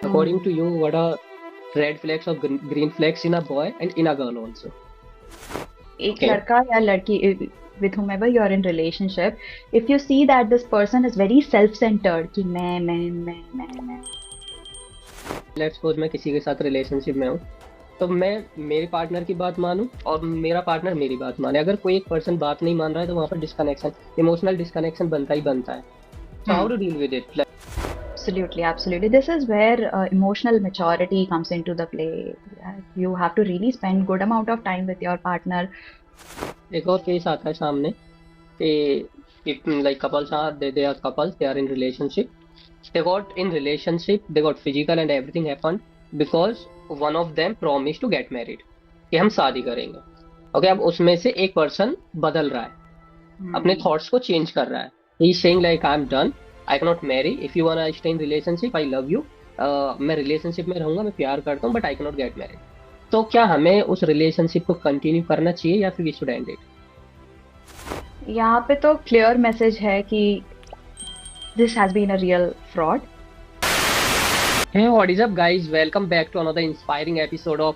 According to Hmm. you, what are red flags or green flags in a boy and in a girl also? एक Okay. लड़का या लड़की with whomever you are in relationship, if you see that this person is very self-centered कि मैं let's suppose मैं किसी के साथ रिलेशनशिप में हूँ, तो मैं मेरे पार्टनर की बात मानूं और मेरा पार्टनर मेरी बात माने। अगर कोई एक पर्सन बात नहीं मान रहा है तो वहां पर डिस्कनेक्शन, इमोशनल डिस्कनेक्शन बनता ही बनता है। So how hmm. To deal with it? Absolutely, absolutely. This is where emotional maturity comes into the play. Yeah, you have to really spend good amount of time with your partner. एक और case आता है सामने कि like couples are they are couples, they are in relationship, they got in relationship, they got physical and everything happened because one of them promised to get married, कि हम शादी करेंगे। ओके, अब उसमें से एक पर्सन बदल रहा है, अपने Hmm. थॉट्स को चेंज कर रहा है। He is saying like I am done, I can not marry, if you want stay in relationship I love you, मैं रिलेशनशिप में रहूंगा, मैं प्यार करता हूँ, but I can not gate married. तो क्या हमें उस रिलेशनशिप को कंटिन्यू करना चाहिए या फिर वी शुड एंड इट? यहाँ पे तो क्लियर मैसेज है कि this has been a real fraud. Hey, what is up, guys? Welcome back to another inspiring episode of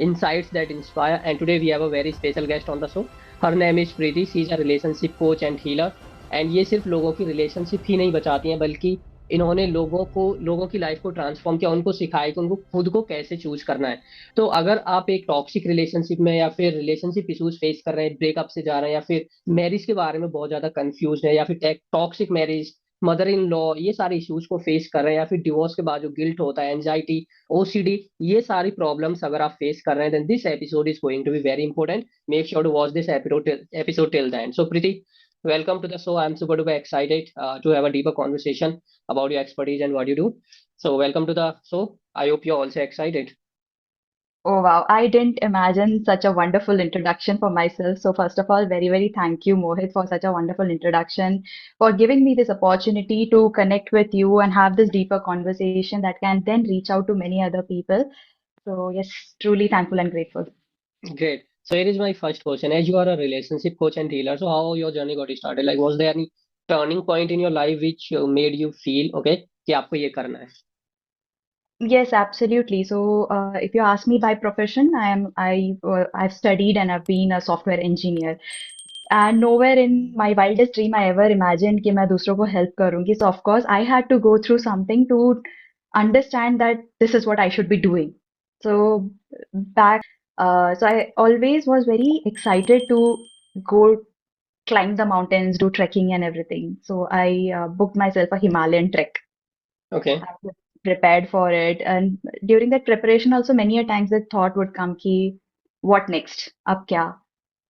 Insights That Inspire. And today we have a very special guest on the show. Her name is Preeti. She is a relationship coach and healer. And ये सिर्फ लोगों की relationship ही नहीं बचाती हैं, बल्कि इन्होंने लोगों की लाइफ को ट्रांसफॉर्म किया, उनको सिखाया कि उनको खुद को कैसे चूज करना है। तो अगर आप एक टॉक्सिक रिलेशनशिप में या फिर रिलेशनशिप इश्यूज फेस कर रहे हैं, ब्रेकअप से जा रहे हैं, या फिर मैरिज के बारे में बहुत ज्यादा कंफ्यूज है, या फिर toxic marriage, mother in law, ये सारे इश्यूज को फेस कर रहे हैं, या फिर डिवोर्स के बाद जो गिल्ट होता है, एंजाइटी, ओसीडी, ये सारी प्रॉब्लम्स अगर आप फेस कर रहे हैं, then this episode is going to be very important. Make sure to watch this episode till the end. So Preeti, welcome to the show. I'm super duper excited to have a deeper conversation about your expertise and what you do. So welcome to the show. I hope you're also excited. Oh wow, I didn't imagine such a wonderful introduction for myself. So first of all, very, very thank you, Mohit, for such a wonderful introduction, for giving me this opportunity to connect with you and have this deeper conversation that can then reach out to many other people. So yes, truly thankful and grateful. Great. So here is my first question. As you are a relationship coach and healer, so how your journey got started? Like, was there any turning point in your life which made you feel okay कि आपको ये करना है? Yes, absolutely. So, if you ask me by profession, I've studied and I've been a software engineer. And nowhere in my wildest dream I ever imagined कि मैं दूसरों को help करूँगी. So of course I had to go through something to understand that this is what I should be doing. So so I always was very excited to go climb the mountains, do trekking and everything. So I booked myself a Himalayan trek. Okay. I was prepared for it. And during that preparation, also many a times the thought would come ki, what next? Ab kya?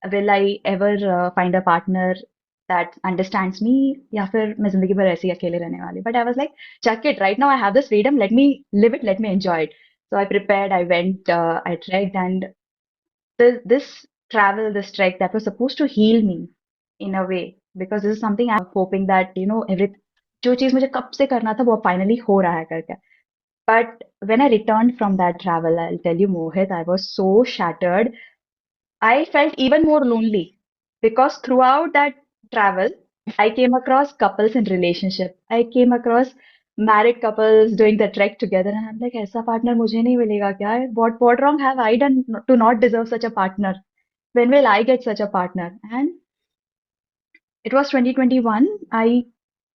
Will I ever find a partner that understands me? या फिर मैं जिंदगी भर ऐसे ही अकेले रहने वाली? But I was like, chuck it. Right now I have this freedom. Let me live it. Let me enjoy it. So I prepared. I went. I trekked, and this travel, this trek that was supposed to heal me in a way because this is something I'm hoping that every जो चीज मुझे कब से करना था वो finally हो रहा है करके. But when I returned from that travel, I'll tell you, Mohit, I was so shattered. I felt even more lonely because throughout that travel, I came across couples in relationship. I came across married couples doing the trek together, and I'm like, ऐसा partner मुझे नहीं मिलेगा क्या? What wrong have I done to not deserve such a partner? When will I get such a partner? And it was 2021. I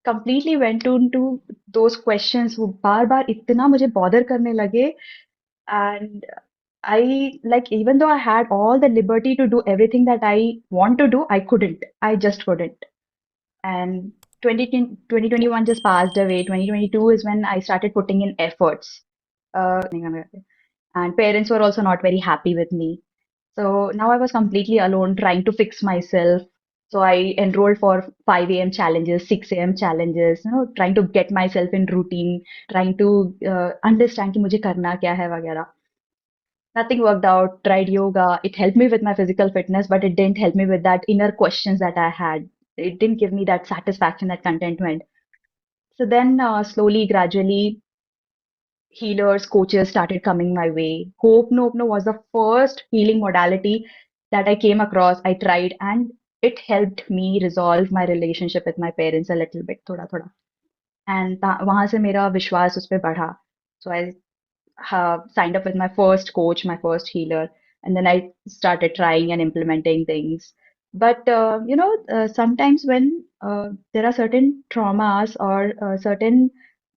completely went into those questions वो बार बार इतना मुझे bother करने लगे. And I like, even though I had all the liberty to do everything that I want to do, I couldn't. I just couldn't. And 2021 just passed away. 2022 is when I started putting in efforts. And parents were also not very happy with me. So now I was completely alone trying to fix myself. So I enrolled for 5 a.m. challenges, 6 a.m. challenges, trying to get myself in routine, trying to understand कि मुझे करना क्या है वगैरह. Nothing worked out. Tried yoga. It helped me with my physical fitness, but it didn't help me with that inner questions that I had. It didn't give me that satisfaction, that contentment. So then, slowly, gradually, healers, coaches started coming my way. Hope No was the first healing modality that I came across. I tried, and it helped me resolve my relationship with my parents a little bit, थोड़ा थोड़ा. And वहां से मेरा विश्वास उस पे बढ़ा. So I signed up with my first coach, my first healer, and then I started trying and implementing things. But sometimes when there are certain traumas or certain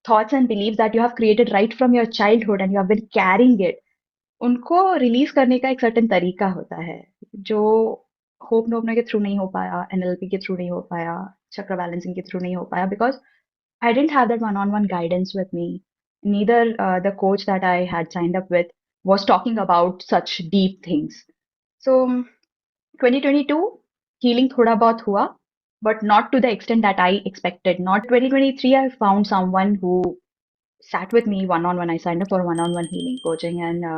thoughts and beliefs that you have created right from your childhood and you have been carrying it, उनको release करने का एक certain तरीका होता है जो hope नोपना के through नहीं हो पाया, एनएलपी के थ्रू नहीं हो पाया, चक्र बैलेंसिंग के थ्रू नहीं हो पाया because I didn't have that one-on-one guidance with me. Neither the coach that I had signed up with was talking about such deep things. So 2022 healing thoda bahut hua, but not to the extent that I expected. Not 2023 I found someone who sat with me one-on-one. I signed up for one-on-one healing coaching and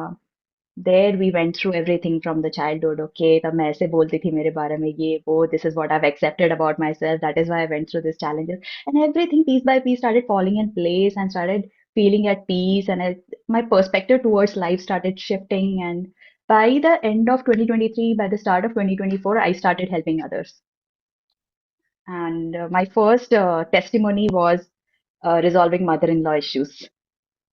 there we went through everything from the childhood. Okay, तब मैं ऐसे बोलती थी मेरे बारे में ये वो. This is what I've accepted about myself. That is why I went through these challenges. And everything piece by piece started falling in place and started feeling at peace. And my perspective towards life started shifting. And by the end of 2023, by the start of 2024, I started helping others. And my first testimony was resolving mother-in-law issues.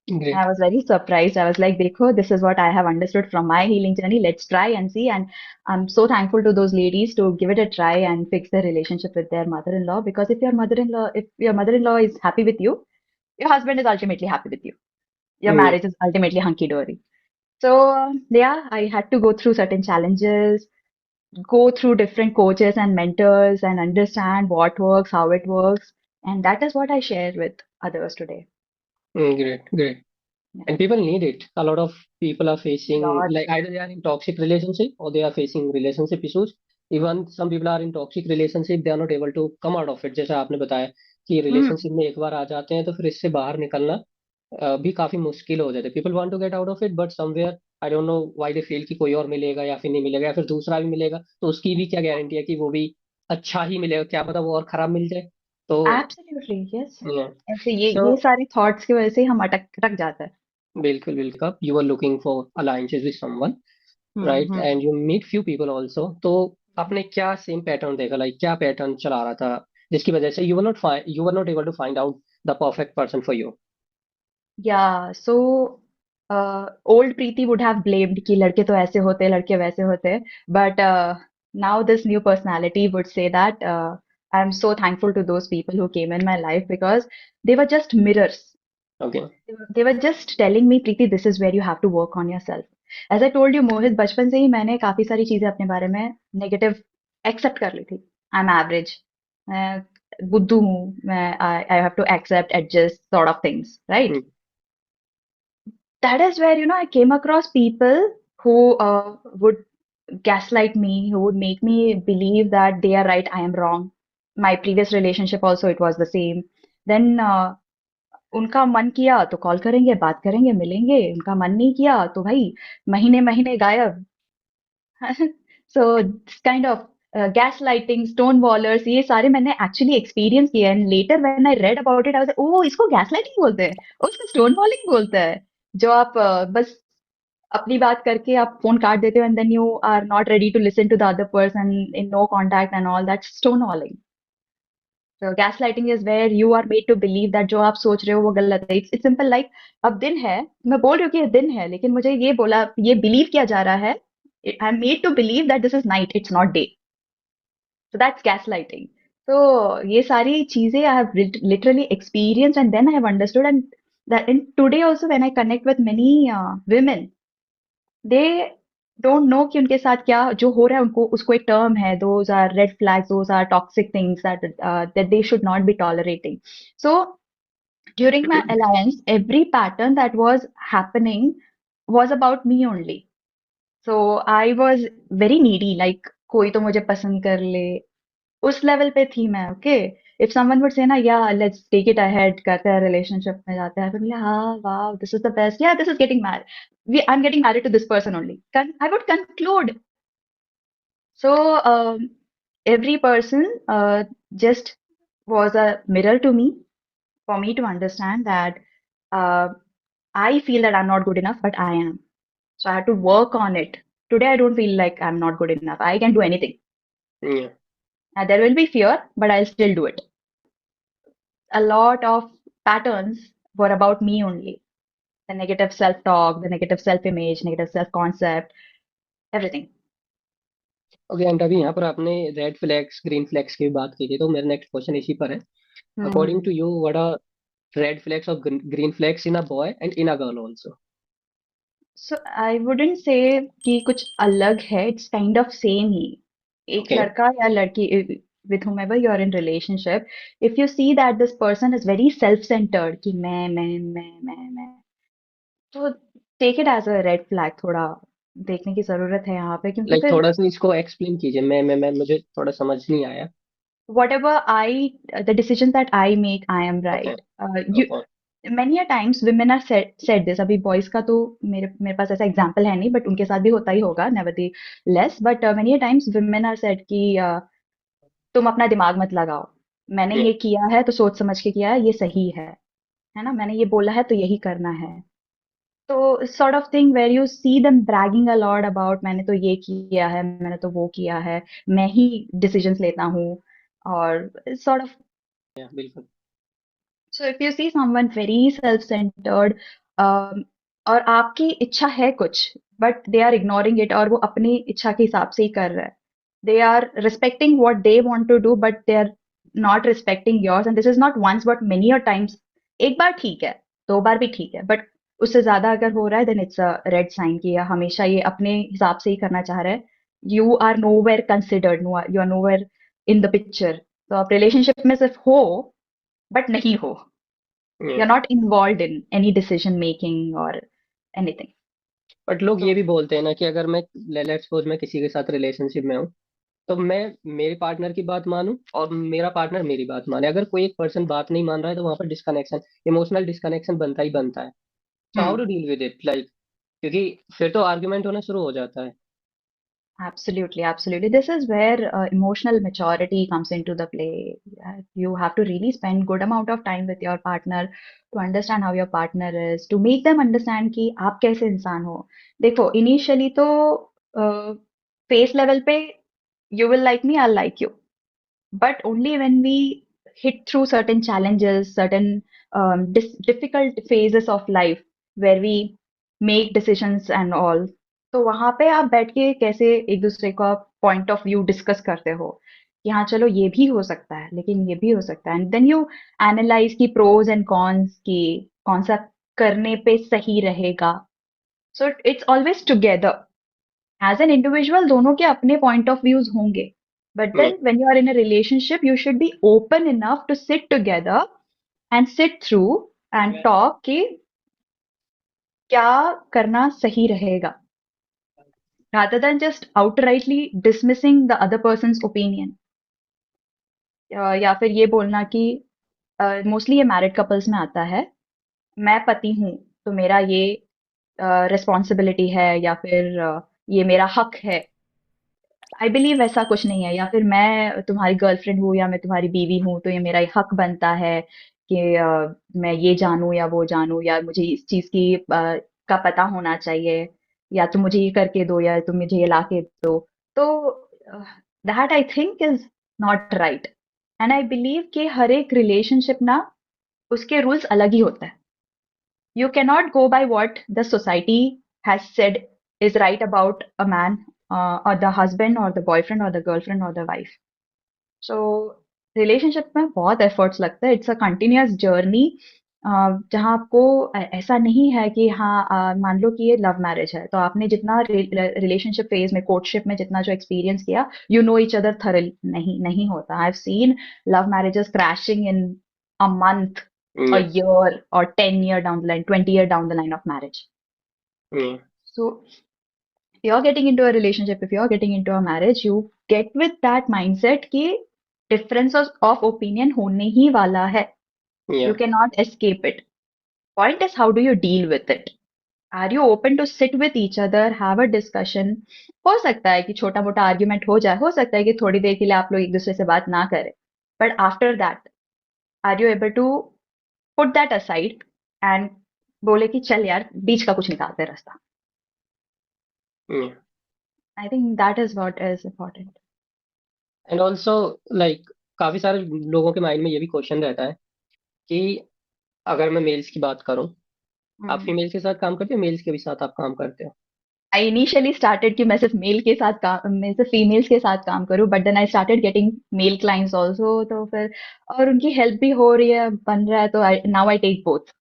I Great. was very surprised. I was like, Dekho, this is what I have understood from my healing journey. Let's try and see. And I'm so thankful to those ladies to give it a try and fix their relationship with their mother-in-law. Because if your mother-in-law is happy with you, your husband is ultimately happy with you. Your Yeah. marriage is ultimately hunky-dory. So, yeah, I had to go through certain challenges, go through different coaches and mentors and understand what works, how it works. And that is what I share with others today. Great. Great. Yeah. And people need it. A lot of people are facing, Lot. like, either they are in toxic relationship or they are facing relationship issues. Even some people are in toxic relationship, they are not able to come out of it. जैसा आपने बताया कि Hmm. Relationship में एक बार आ जाते हैं तो फिर इससे बाहर निकलना भी काफी मुश्किल हो जाता है. People want to get out of it but somewhere I don't know why they feel कि कोई और मिलेगा या फिर नहीं मिलेगा या फिर दूसरा भी मिलेगा तो उसकी भी क्या गारंटी है कि वो भी अच्छा ही मिलेगा, क्या पता वो और खराब मिल जाए. तो एब्सोल्युटली यस. ऐसे सो ये सारे थॉट्स की वजह से ही हम अटक जाता है. बिल्कुल बिल्कुल you are looking for alliances with someone, right, hmm. And you meet few people also. तो आपने क्या सेम पैटर्न देखा, लाइक क्या पैटर्न चला रहा था जिसकी वजह से you were not able to find out the perfect person for you. या so old Preeti would have blamed कि लड़के तो ऐसे होते हैं, लड़के वैसे होते हैं. But now this new personality would say that I am so thankful to those people who came in my life because they were just mirrors. Okay. They were just telling me, Preeti, this is where you have to work on yourself. As I told you, मोहित, बचपन से ही मैंने काफी सारी चीजें अपने बारे में negative accept कर ली थी. आई एम एवरेज, मैं बुद्धू हूँ, मैं I have to accept adjust sort of things, right. That is where, I came across people who would gaslight me, who would make me believe that they are right, I am wrong. My previous relationship also, it was the same. Then उनका मन किया तो call करेंगे, बात करेंगे, मिलेंगे. उनका मन नहीं किया तो भाई महीने महीने गायब. So kind of gas lighting, stone wallers, ये सारे मैंने एक्चुअली एक्सपीरियंस किए. And later when I read about it I was oh, इसको गैस लाइटिंग बोलते हैं, ओ इसको स्टोन वॉलिंग बोलते हैं. जो आप बस अपनी बात करके आप फोन काट देते हो and then you are not ready to listen to the other person, in no contact and all that, stonewalling. So gaslighting is where you are made to believe that जो आप सोच रहे हो वो गलत है. It's simple like, अब दिन है, मैं बोल रही हूँ कि ये दिन है, लेकिन मुझे ये बिलीव किया जा रहा है. I am made to believe that this is night, it's not day. So that's gaslighting. So ये सारी चीजें I have literally experienced and then I have understood. And that, and today also when I connect with many women, they don't know कि उनके साथ क्या जो हो रहा है. उनको उसको एक टर्म है, those are red flags, those are toxic things that they should not be tolerating. So during my alliance, every pattern that was happening was about me only. So I was very needy, like कोई तो मुझे पसंद कर ले, उस level पे थी मैं. Okay, if someone would say ना, या लेट्स टेक इट अहेड, करते हैं रिलेशनशिप में जाते हैं, तो बोले हाँ wow this is the best, या this is getting married, I am getting married to this person only, I would conclude. So every person just was a mirror to me, for me to understand that uh, I feel that I'm not good enough, but I am. So I had to work on it. Today I don't feel like I'm not good enough. I can do anything. There will be fear, but I'll still do it. A lot of patterns were about me only. The negative self-talk, the negative self-image, negative self-concept, everything. Okay, and अभी यहाँ पर आपने red flags green flags की भी बात की थी, तो मेरा नेक्स्ट क्वेश्चन इसी पर है। According Hmm. To you, what are red flags और green flags in a boy and in a girl also? So I wouldn't say कि कुछ अलग है, it's kind of same ही। एक ओके। लड़का या लड़की with whomever you're in relationship, if you see that this person is very self-centered कि मैं, तो take it as a red flag। थोड़ा देखने की जरूरत है यहाँ पे, क्योंकि लाइक फिर थोड़ा सा इसको एक्सप्लेन कीजिए, मैं मुझे थोड़ा समझ नहीं आया। whatever the decision that I make, I am okay. right। You okay. many a times women are said this। अभी boys का तो मेरे पास ऐसा एग्जांपल है नहीं, बट उनके साथ भी होता ही होगा nevertheless। But many a times women are said कि तुम अपना दिमाग मत लगाओ, मैंने ये किया है तो सोच समझ के किया है, ये सही है ना, मैंने ये बोला है तो यही करना है। तो sort of thing where you see them bragging a lot about मैंने तो ये किया है, मैंने तो वो किया है, मैं ही डिसीजंस लेता हूँ, और sort of। बिल्कुल। So if you see someone very self-centered, um, और आपकी इच्छा है कुछ, but they are ignoring it, और वो अपनी इच्छा के हिसाब से ही कर रहा है, they are respecting what they want to do but they are not respecting yours, and this is not once but many a times। एक बार ठीक है, दो बार भी ठीक है, but उससे ज्यादा अगर हो रहा है then it's a red sign कि यह हमेशा ये अपने हिसाब से ही करना चाह रहा है। You are nowhere considered, no, you are nowhere in the picture। तो आप रिलेशनशिप में सिर्फ हो बट नहीं हो। You're not involved in any decision making or anything। But लोग ये तो भी बोलते हैं ना कि अगर मैं, लेट्स सपोज मैं किसी के साथ रिलेशनशिप में हूँ, तो मैं मेरे पार्टनर की बात मानूं और मेरा पार्टनर मेरी बात माने। अगर कोई एक पर्सन बात नहीं मान रहा है तो वहां पर डिस्कनेक्शन, इमोशनल डिस्कनेक्शन बनता ही बनता है। So how hmm. To deal with it, like, क्योंकि फिर तो आर्ग्यूमेंट होना शुरू हो जाता है। Absolutely, absolutely. This is where emotional maturity comes into the play। You have to really spend good amount of time with your partner to understand how your partner is, to make them understand कि आप कैसे इंसान हो। देखो initially तो face level पे you will like me, I'll like you, but only when we hit through certain challenges, certain difficult phases of life where we make decisions and all। तो वहां पे आप बैठ के कैसे एक दूसरे का पॉइंट ऑफ व्यू डिस्कस करते हो कि हाँ चलो ये भी हो सकता है लेकिन ये भी हो सकता है, एंड देन यू एनालाइज की प्रोज एंड कॉन्स की कौन सा करने पे सही रहेगा। So it's always together. As an individual दोनों के अपने पॉइंट ऑफ व्यूज होंगे, but hmm. Then when you are in a relationship you should be open enough to sit together and sit through and talk कि क्या करना सही रहेगा, rather than just outrightly dismissing the other person's opinion। या फिर ये बोलना कि मोस्टली ये मैरिड कपल्स में आता है, मैं पति हूँ तो मेरा ये रिस्पॉन्सिबिलिटी है, या फिर ये मेरा हक है। आई बिलीव ऐसा कुछ नहीं है। या फिर मैं तुम्हारी गर्लफ्रेंड हूँ या मैं तुम्हारी बीवी हूँ तो ये मेरा हक बनता है कि मैं ये जानूं या वो जानूं, या मुझे इस चीज की का पता होना चाहिए, या तुम मुझे ये करके दो या तुम मुझे ये ला के दो। तो that I think is not right. And I believe कि हर एक रिलेशनशिप ना उसके रूल्स अलग ही होते हैं। You cannot go by what the society has said is right about a man, or the husband or the boyfriend or the girlfriend or the wife। So relationship में बहुत efforts लगता है, it's a continuous journey. जहाँ आपको ऐसा नहीं है कि हाँ मान लो कि ये लव मैरिज है तो आपने जितना रिलेशनशिप फेज में कोर्टशिप में जितना जो एक्सपीरियंस किया you know each other thoroughly, नहीं नहीं होता। आई have scene love marriages crashing in a month, a year, or 10 year down the line, 20 year down the line of marriage। So if you're getting into a relationship, if you're getting into a marriage, you get with that mindset कि difference of opinion होने ही वाला है। You cannot escape it। Point is how do you deal with it? Are you open to sit with each other, have a discussion? हो सकता है कि छोटा मोटा आर्ग्यूमेंट हो जाए, हो सकता है कि थोड़ी देर के लिए आप लोग एक दूसरे से बात ना करें, but after that are you able to put that aside and बोले कि चल यार बीच का कुछ निकालते हैं रास्ता। I think that is what is important. And also, like, काफी सारे लोगों के माइंड में ये भी क्वेश्चन रहता है कि अगर मैं मेल्स की बात करूं, आप हम्म। फीमेल्स के साथ काम करते हो, मेल्स के भी साथ आप काम करते हो? आई इनिशियली स्टार्टेड कि मैं सिर्फ मेल के साथ काम, मैं सिर्फ फीमेल्स के साथ काम करूं, but then I started getting male clients also, तो फिर और उनकी हेल्प भी हो रही है, बन रहा है, तो I now I take both.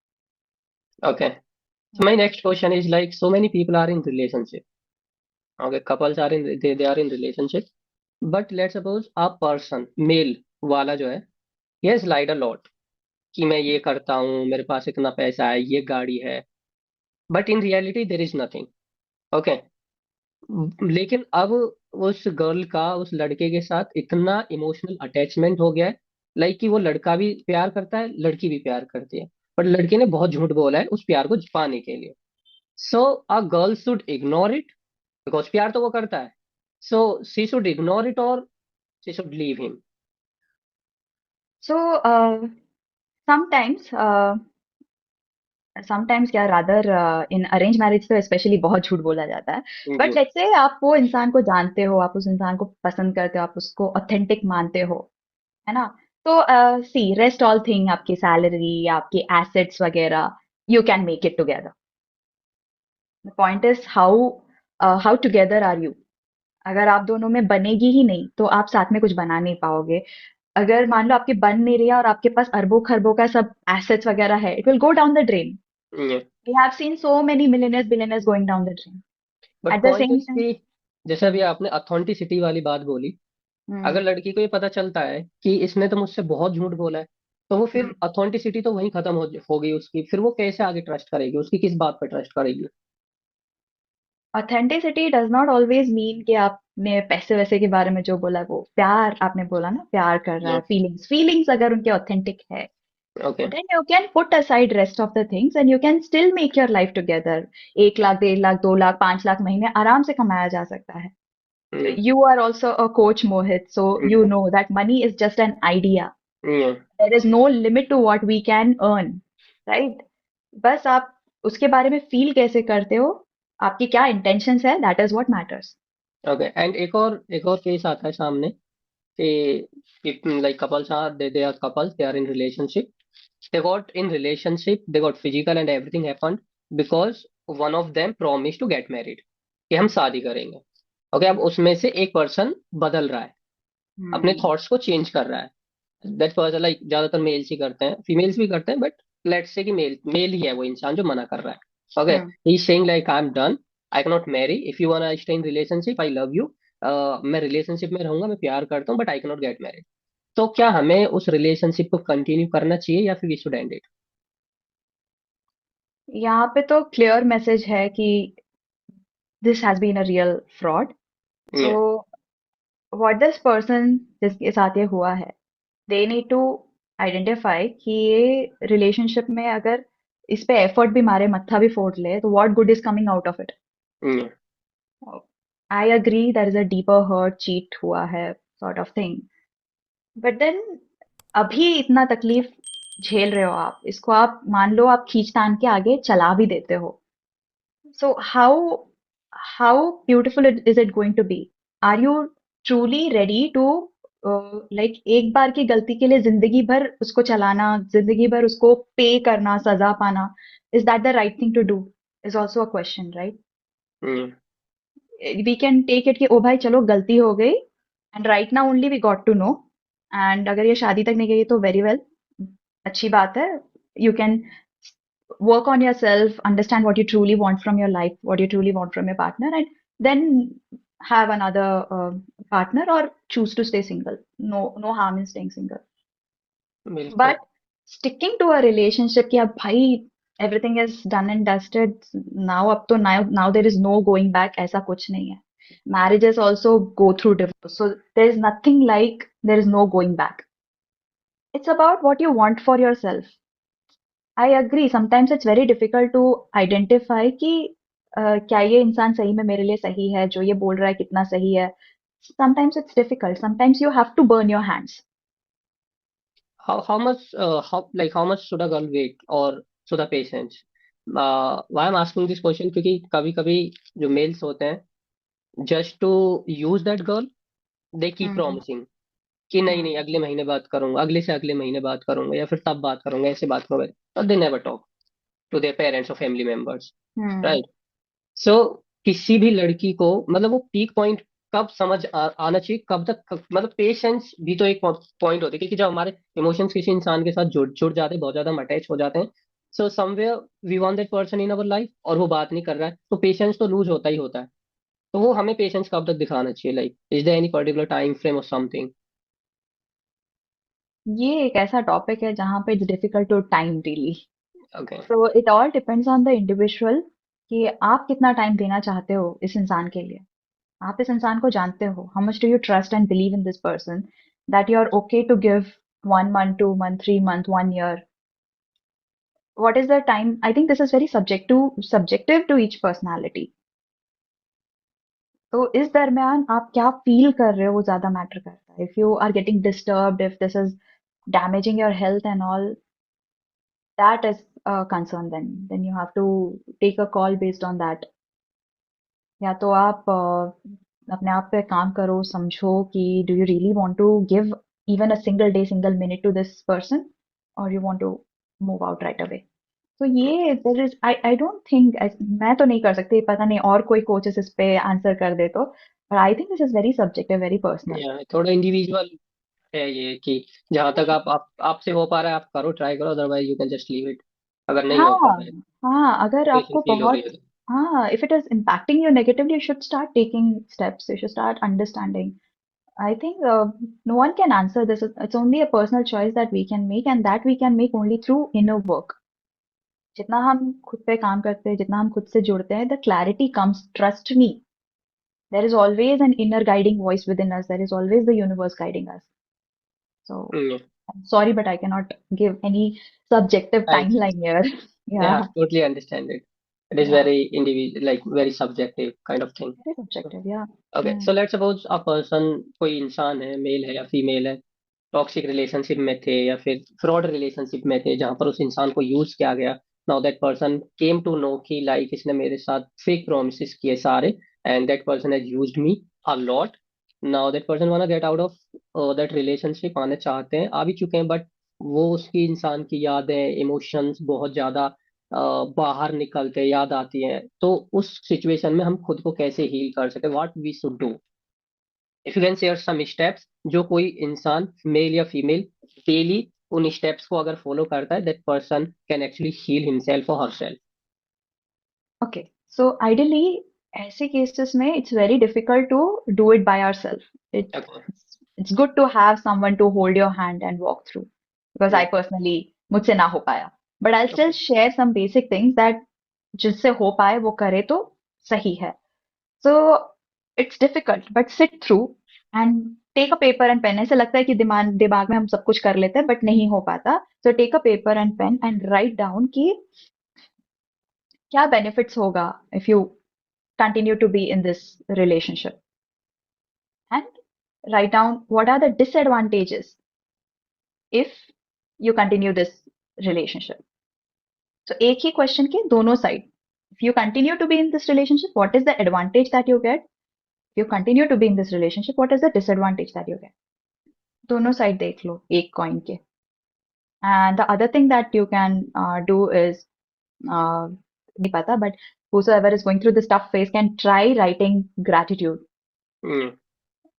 Okay. So my next question is like so many people are in relationship. Okay, couples are in they are in relationship. But let's suppose a person male वाला जो है he has lied a lot कि मैं ये करता हूँ, मेरे पास इतना पैसा है, ये गाड़ी है, but in reality there is nothing. Okay. लेकिन अब उस गर्ल का उस लड़के के साथ इतना इमोशनल अटैचमेंट हो गया है, लाइक कि वो लड़का भी प्यार करता है, लड़की भी प्यार करती है, पर लड़के ने बहुत झूठ बोला है उस प्यार को पाने के लिए। So a girl should ignore it, because प्यार तो वो करता है। So she should ignore it और she should leave him. So sometimes sometimes क्या रादर, इन अरेंज मैरिज तो स्पेशली बहुत झूठ बोला जाता है। But ji. लेट्स से आप वो इंसान को जानते हो, आप उस इंसान को पसंद करते हो, आप उसको ऑथेंटिक मानते हो, है ना? तो सी रेस्ट ऑल थिंग, आपकी सैलरी, आपके एसेट्स वगैरह, you can make it together. The point is how together are you. अगर आप दोनों में बनेगी ही नहीं तो आप साथ में कुछ बना नहीं पाओगे। अगर मान लो आपके बन नहीं रही है और आपके पास अरबों खरबों का सब एसेट्स वगैरह है, it will go down the drain. We have seen so many millionaires, billionaires going down the drain. But At the point same is time, कि जैसे अभी आपने अथेंटिसिटी वाली बात बोली, hmm, अगर लड़की को ये पता चलता है कि इसने तो मुझसे बहुत झूठ बोला है, तो वो फिर hmm. अथेंटिसिटी तो वहीं खत्म हो गई उसकी, फिर वो कैसे आगे ट्रस्ट करेगी, उसकी किस बात पे ट्रस्ट करेगी? Authenticity does not always mean कि आपने पैसे वैसे के बारे में जो बोला वो प्यार, आपने बोला ना प्यार कर रहा है, फीलिंग्स अगर उनके ऑथेंटिक है, okay. then you can put aside rest of the things and you can still make your life together. 1 lakh, 1.5 lakh, 2 lakh, 5 lakh महीने आराम से कमाया जा सकता है. You are also a coach, Mohit, so you know that money is just an idea. There is no limit to what we can earn, right? बस आप उसके बारे में फील कैसे करते हो, आपकी क्या इंटेंशंस है, that is what matters. Okay. And एक और केस आता है सामने कि like couples are they are couples, they are in relationship, they got in relationship, they got physical and everything happened because one of them promised to get married, कि हम शादी करेंगे। ओके। अब उसमें से एक पर्सन बदल रहा है, अपने हम्म। थॉट्स को चेंज कर रहा है। दैट पर्सन लाइक ज्यादातर मेल्स ही करते हैं, फीमेल्स भी करते हैं, बट लेट्स से कि मेल मेल ही है वो इंसान जो मना कर रहा है। Okay. Hmm. He is saying like I am done, I can not marry, if you want stay in relationship I love you, मैं रिलेशनशिप में रहूंगा, मैं प्यार करता हूँ, but I can not gate married. तो क्या हमें उस रिलेशनशिप को कंटिन्यू करना चाहिए या फिर वी शुड एंड यहाँ पे तो क्लियर मैसेज है कि this has been a real fraud. So it? What this person जिसके साथ ये हुआ है, दे नीड टू आइडेंटिफाई कि ये रिलेशनशिप में अगर इस पे एफर्ट भी मारे, मत्था भी फोड़ ले, तो what good is coming out of it. I agree that is a deeper hurt, cheat हुआ है, sort of thing, but then अभी इतना तकलीफ झेल रहे हो आप, इसको आप मान लो आप खींच तान के आगे चला भी देते हो, so how beautiful is it going to be? Are you truly ready to like एक बार की गलती के लिए जिंदगी भर उसको चलाना, जिंदगी भर उसको पे करना, सजा पाना? Is that the right thing to do? Is also a question, right? We can take it कि ओ भाई चलो गलती हो गई, and right now only we got to know, and अगर ये शादी तक नहीं गई तो वेरी वेल, अच्छी बात है। You can work on yourself, understand what you truly want from your life, what you truly want from your partner, and then have another partner or choose to stay single. No, no harm in staying single. बिल्कुल। But sticking to a relationship कि अब भाई everything is done and dusted, now अब तो now there is no going back, ऐसा कुछ नहीं है. Marriages also go through divorce, so there is nothing like there is no going back. It's about what you want for yourself. I agree sometimes it's very difficult to identify कि क्या ये इंसान सही में मेरे लिए सही है, जो ये बोल रहा है कितना सही है। Sometimes it's difficult, sometimes you have to burn your hands. How much how much should a girl wait or should a patience? Why I'm asking this question क्योंकि कभी कभी जो मेल्स होते हैं, just to use that girl, they keep hmm. Promising कि नहीं नहीं हम्म। अगले महीने बात करूंगा, अगले से अगले महीने बात करूंगा, या फिर तब बात करूंगा, ऐसे बात करूंगा, और they never talk. To their parents और family members, hmm right? So किसी भी लड़की को मतलब वो पीक पॉइंट कब समझ आना चाहिए, कब तक मतलब पेशेंस भी तो एक पॉइंट होती है, क्योंकि जब हमारे इमोशंस किसी इंसान के साथ जुड़ जुड़ जाते हैं, बहुत ज्यादा हम अटैच हो जाते हैं, so somewhere we want that person in our life और वो बात नहीं कर रहा है, तो पेशेंस तो लूज होता ही होता है। तो वो हमें पेशेंस कब तक दिखाना चाहिए, like is there any particular time frame और समथिंग? ये एक ऐसा टॉपिक है जहाँ पे it's difficult to time really. Okay. तो it all depends on the individual कि आप कितना टाइम देना चाहते हो इस इंसान के लिए। आप इस इंसान को जानते हो, how much do you trust and believe in this person that you are okay to give 1 month, 2 month, 3 month, 1 year. What is the time? I think this is very subjective to each personality. तो इस दरमियान आप क्या feel कर रहे हो वो ज्यादा मैटर करता है. If you are getting disturbed, if this is damaging your health and all, that is a concern. Then you have to take a call based on that. या तो आप अपने आप पे काम करो, समझो कि do you really want to give even a single day, single minute to this person, or you want to move out right away. तो ये there is I don't think मैं तो नहीं कर सकती, पता नहीं और कोई कोचेस इस पे आंसर कर दे तो, but I think this is very subjective, very personal. या थोड़ा इंडिविजुअल है ये, कि जहां तक आप आपसे हो पा रहा है आप करो, ट्राई करो, otherwise you can just leave it, अगर नहीं हो पा हाँ, रहा है, हाँ, अगर सिचुएशन आपको फील हो रही बहुत, है तो। हाँ, if it is impacting you negatively, you should start taking steps. You should start understanding. I think no one can answer this. It's only a personal choice that we can make, and that we can make only through inner work. जितना हम खुद पे काम करते हैं, जितना हम खुद से जुड़ते हैं, the clarity comes. Trust me. There is always an inner guiding voice within us. There is always the universe guiding us. So, I'm sorry, but I cannot give any subjective I timeline here. Yeah, Yeah, totally understand it. It is yeah. very individual, like very subjective kind of thing. Very subjective, yeah. Okay, so Hmm. let's suppose a person, कोई इंसान है, mail है या female है, toxic relationship में थे या फिर फ्रॉड रिलेशनशिप में थे, जहां पर उस इंसान को यूज किया गया। Now that person came to know कि लाइक इसने मेरे साथ फेक प्रोमिस किए सारे, and that person has used me a lot. Now that person wanna get out of that relationship, आना चाहते हैं, आ भी चुके हैं, बट वो उसकी इंसान की यादें, इमोशंस बहुत ज्यादा बाहर निकलते याद आती हैं। तो उस सिचुएशन में हम खुद को कैसे हील कर सके, what we should do? If you can share some steps जो कोई इंसान, मेल या फीमेल, डेली उन स्टेप्स को अगर फॉलो करता है, that person can actually heal himself और हरसेल्फ। Okay. So ideally, ऐसे cases में it's very difficult to do it by ourselves. Okay. It's good to have someone to hold your hand and walk through. Because I personally मुझसे ना हो पाया. But I'll still okay. share some basic things that जिससे हो पाए वो करे तो सही है. So it's difficult, but sit through and take a paper and pen. ऐसे लगता है कि दिमाग दिमाग में हम सब कुछ कर लेते हैं, but नहीं हो पाता. So take a paper and pen and write down कि क्या benefits होगा if you continue to be in this relationship, and write down what are the disadvantages if you continue this relationship. So एक ही question के दोनों side. If you continue to be in this relationship, what is the advantage that you get? If you continue to be in this relationship, what is the disadvantage that you get? दोनों side देख लो एक coin के. And the other thing that you can do is, नहीं पता, but whosoever is going through this tough phase can try writing gratitude.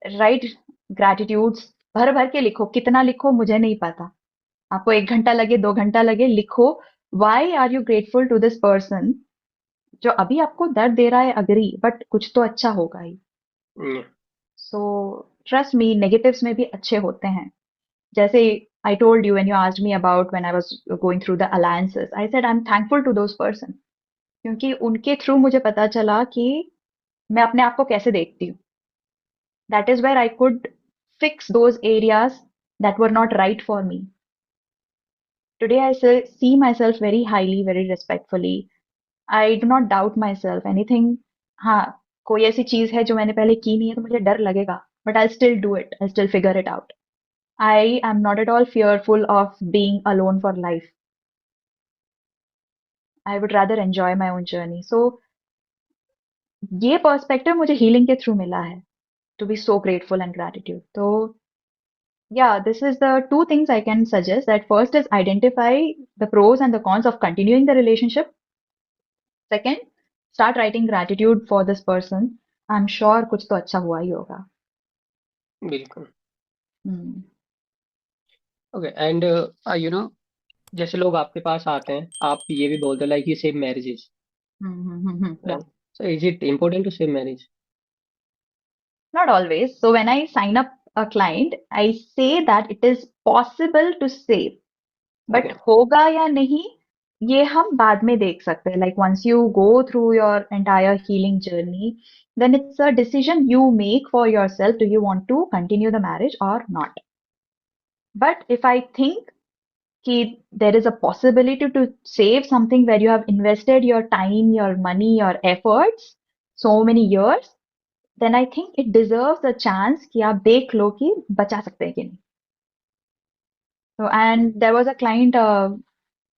Write gratitudes भर भर के लिखो, कितना लिखो मुझे नहीं पता, आपको 1 घंटा लगे 2 घंटा लगे, लिखो why are you grateful to this person जो अभी आपको दर्द दे रहा है, अग्री, बट कुछ तो अच्छा होगा ही. सो ट्रस्ट मी, नेगेटिव्स में भी अच्छे होते हैं. जैसे I told you when you asked me about when I was going through the alliances, I said I am thankful to those person, क्योंकि उनके थ्रू मुझे पता चला कि मैं अपने आप को कैसे देखती हूँ. That is where I could fix those areas that were not right for me. Today I see myself very highly, very respectfully. I do not doubt myself. Anything, हाँ, कोई ऐसी चीज है जो मैंने पहले की नहीं है तो मुझे डर लगेगा. But I'll still do it. I'll still figure it out. I am not at all fearful of being alone for life. I would rather enjoy my own journey. So ये पर्सपेक्टिव मुझे हीलिंग के through मिला है. To be so grateful and gratitude. तो Yeah, this is the two things I can suggest. That first is identify the pros and the cons of continuing the relationship. Second, start writing gratitude for this person. I'm sure कुछ तो अच्छा हुआ ही होगा. बिल्कुल. Hmm. Okay and you know जैसे लोग आपके पास आते हैं आप ये भी बोलते हो like you save marriages, Yeah. Right? So is it important to save marriage? Not always. So when I sign up a client, I say that it is possible to save. Okay. But होगा या नहीं ये हम बाद में देख सकते हैं like once you go through your entire healing journey then it's a decision you make for yourself, do you want to continue the marriage or not. But if I think कि there is a possibility to save something where you have invested your time, your money, your efforts so many years, then I think it deserves a chance कि आप देख लो कि बचा सकते हैं कि नहीं. So and there was a client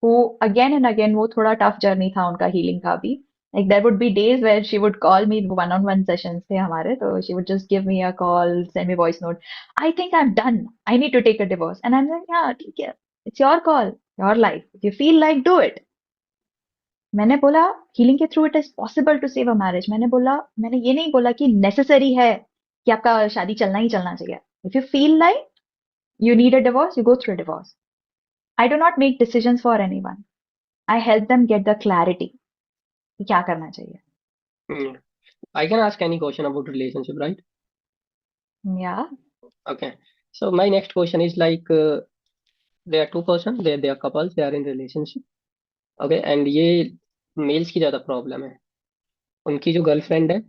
who again and again वो थोड़ा tough journey था उनका healing का भी. Like there would be days where she would call me, one-on-one sessions थे हमारे, तो she would just give me a call, send me voice note. I think I'm done. I need to take a divorce. And I'm like, yeah, ठीक है. It's your call, your life. If you feel like, do it. मैंने बोला healing के through it is possible to save a marriage. मैंने ये नहीं बोला कि necessary है कि आपका शादी चलना ही चलना चाहिए. If you feel like you need a divorce, you go through a divorce. I do not make decisions for anyone. I help them get the clarity कि क्या करना चाहिए. I can ask any question about relationship, right? Yeah. Okay. So my next question is like they are two person, they are couples, they are in relationship. Okay and ये males की ज्यादा problem है. उनकी जो girlfriend है,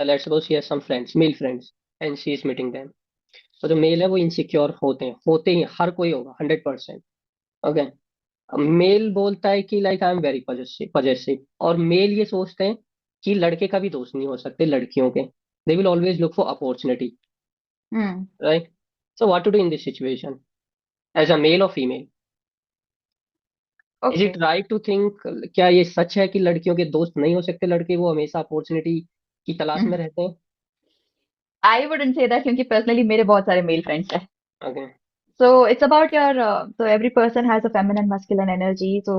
let's suppose she has some friends, male friends, and she is meeting them. तो जो mail है वो इनसिक्योर होते ही हर कोई होगा 100%. ओके. मेल बोलता है कि like I am very possessive possessive, और मेल ये सोचते हैं कि लड़के का भी दोस्त नहीं हो सकते लड़कियों के. They will always look for opportunity, Hmm. Right? So what to do in this situation as a male और female? Is it Okay. Right to think, क्या ये सच है कि लड़कियों के दोस्त नहीं हो सकते लड़के, वो हमेशा अपॉर्चुनिटी की तलाश में Hmm. रहते हैं? I wouldn't say that क्योंकि personally मेरे बहुत सारे male friends हैं. Okay. So it's about your so every person has a feminine masculine energy. So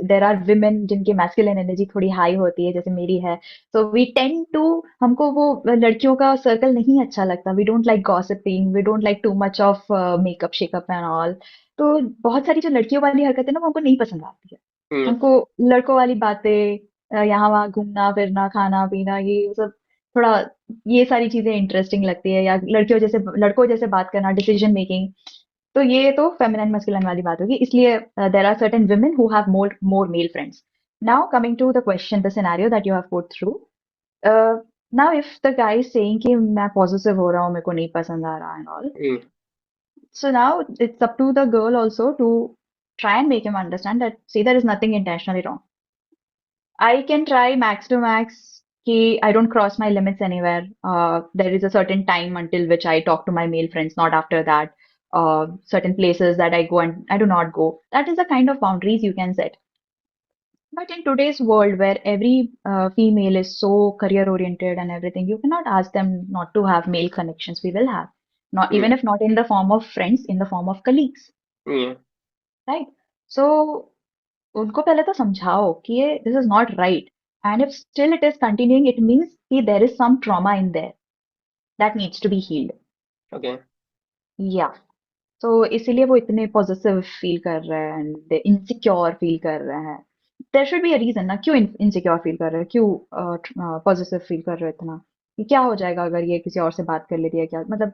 there are women जिनकी masculine energy थोड़ी high होती है जैसे मेरी है. So we tend to हमको वो लड़कियों का circle नहीं अच्छा लगता. We don't like gossiping. We don't like too much of makeup, shake-up and all. तो बहुत सारी जो लड़कियों वाली हरकतें ना वो हमको नहीं पसंद आती है. हमको लड़कों वाली बातें यहाँ वहाँ घूमना फिरना खाना पीना ये सब थोड़ा ये सारी चीजें इंटरेस्टिंग लगती है, या लड़कों जैसे बात करना, डिसीजन मेकिंग. तो ये तो फेमिनाइन मस्कुलिन वाली बात होगी, इसलिए there are certain women who have more male friends. Now coming to the question, the scenario that you have put through. uh, Now if the guy is saying कि मैं possessive हो रहा हूँ, मेरे को नहीं पसंद आ रहा and all, so now it's up to the girl also to try and make him understand that see there is nothing intentionally wrong. I can try max to max कि I don't cross my limits anywhere. There is a certain time until which I talk to my male friends, not after that. Certain places that I go and I do not go. That is the kind of boundaries you can set. But in today's world where every female is so career oriented and everything, you cannot ask them not to have male connections. We will have. Not even if not in the form of friends, in the form of colleagues, right? So उनको पहले तो समझाओ कि ये this is not right. And if still it is continuing, it means कि there is some trauma in there that needs to be healed. Okay. Yeah. So इसीलिए वो इतने possessive feel कर रहे हैं and insecure feel कर रहे हैं. There should be a reason ना क्यों insecure feel कर रहे हैं, क्यों possessive feel कर रहे हैं इतना, कि क्या हो जाएगा अगर ये किसी और से बात कर लेती है, क्या मतलब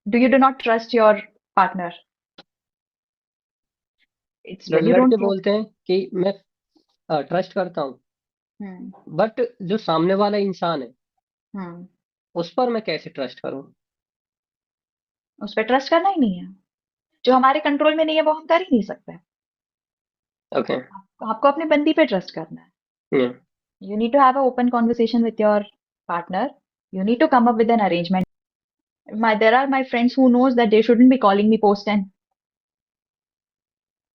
do not trust your partner. It's when you लड़के don't trust. बोलते हैं कि मैं ट्रस्ट करता हूँ, हम्म. बट जो सामने वाला इंसान है हम्म. उस पर मैं कैसे ट्रस्ट करूँ? उस पर ट्रस्ट करना ही नहीं है. जो हमारे कंट्रोल में नहीं है वो हम कर ही नहीं सकते. ओके. आपको अपने बंदी पे ट्रस्ट करना है. You need to have an open conversation with your partner. You need to come up with an arrangement. There are my friends who knows that they shouldn't be calling me post 10.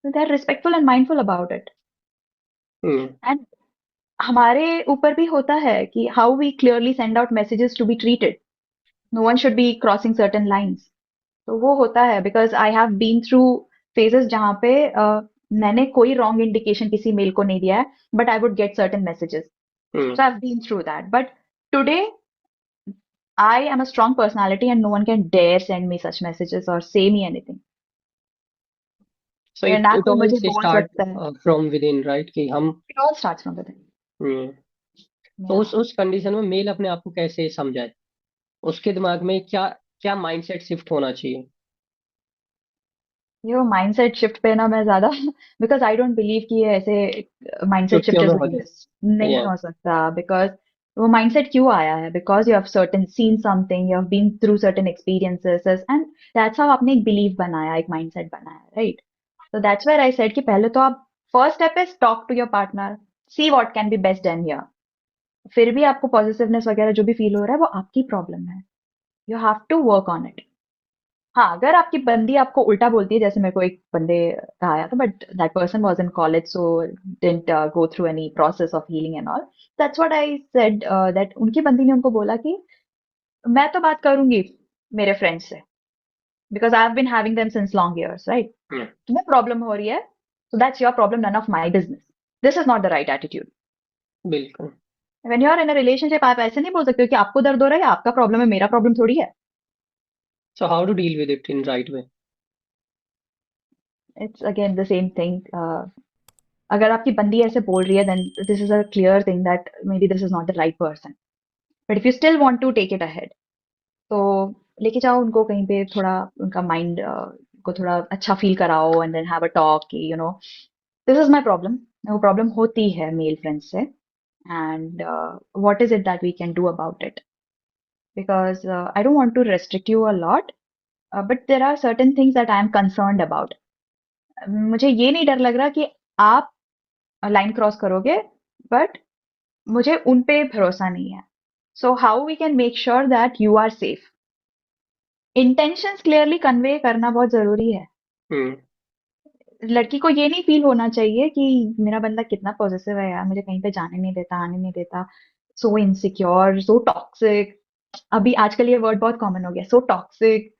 So they're respectful and mindful about it. And हमारे ऊपर भी होता है कि how we clearly send out messages to be treated. No one should be crossing certain lines. तो वो होता है because I have been through phases जहाँ पे मैंने कोई रॉन्ग इंडिकेशन किसी मेल को नहीं दिया है, but I would get certain messages. Hmm. So I've been through that. But today, I am a strong personality and no one can dare send me such messages or say me anything. So या it ना it कोई always मुझे बोल start सकता है. from within, right? कि हम. It all starts from within. हम्म. तो Yeah. उस कंडीशन में मेल अपने आप को कैसे समझाए, उसके दिमाग में क्या क्या माइंडसेट शिफ्ट होना चाहिए? ये वो माइंडसेट शिफ्ट पे ना मैं ज्यादा बिकॉज आई डोंट बिलीव कि ये ऐसे माइंडसेट चुटकियों शिफ्टर्स में हो जाए. एग्जिस्ट. नहीं या. हो सकता बिकॉज वो माइंडसेट क्यों आया है? Because you have certain seen something, you have been through certain experiences and that's how आपने एक बिलीव बनाया, एक माइंडसेट बनाया, right? So that's where I said कि पहले तो आप first step is talk to your partner, see what can be best done here. फिर भी आपको पॉजिटिवनेस वगैरह जो भी फील हो रहा है वो आपकी प्रॉब्लम है. You have to work on it. हाँ, अगर आपकी बंदी आपको उल्टा बोलती है, जैसे मेरे को एक बंदे का आया था, but that person was in college so didn't go through any process of healing and all. That's what I said, that उनकी बंदी ने उनको बोला कि मैं तो बात करूंगी मेरे फ्रेंड्स से because I have been having them since long years, right? तुम्हें प्रॉब्लम हो रही है, so that's your problem, none of my business. This is not the right attitude. बिल्कुल. When you are in a relationship, आप ऐसे नहीं बोल सकते हो कि आपको दर्द हो रहा है या आपका प्रॉब्लम है, मेरा प्रॉब्लम थोड़ी है. So how to deal with it in right way? It's again the same thing. अगर आपकी बंदी ऐसे बोल रही है, then this is a clear thing that maybe this is not the right person. But if you still want to take it ahead, तो लेके जाओ उनको कहीं पे, थोड़ा उनका माइंड को थोड़ा अच्छा फील कराओ and then have a talk कि this is my problem. वो प्रॉब्लम होती है मेल फ्रेंड्स से, and what is it that we can do about it? Because I don't want to restrict you a lot, but there are certain things that I am concerned about. मुझे ये नहीं डर लग रहा कि आप line cross करोगे, but मुझे उन पे भरोसा नहीं है. So how we can make sure that you are safe? Intentions clearly convey करना बहुत जरूरी है. हम्म. लड़की को ये नहीं फील होना चाहिए कि मेरा बंदा कितना पॉजिटिव है यार, मुझे कहीं पे जाने नहीं देता, आने नहीं देता, सो इनसिक्योर, सो टॉक्सिक. अभी आजकल ये वर्ड बहुत कॉमन हो गया, so toxic.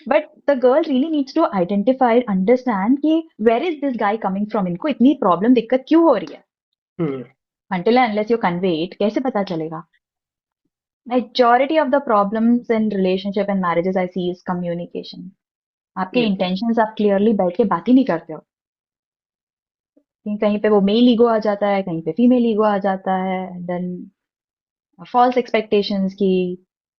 But the girl really needs to identify, understand कि where is this guy coming from, इनको इतनी प्रॉब्लम दिक्कत क्यों हो रही है. हम्म. until and unless you convey it, कैसे पता चलेगा? Majority of the problems in relationship and marriages I see is communication. आपके बिल्कुल. intentions आप clearly बैठ के बात ही नहीं करते हो. कहीं कहीं पे वो मेल ईगो आ जाता है, कहीं पे फीमेल ईगो आ जाता है, देन फॉल्स एक्सपेक्टेशंस कि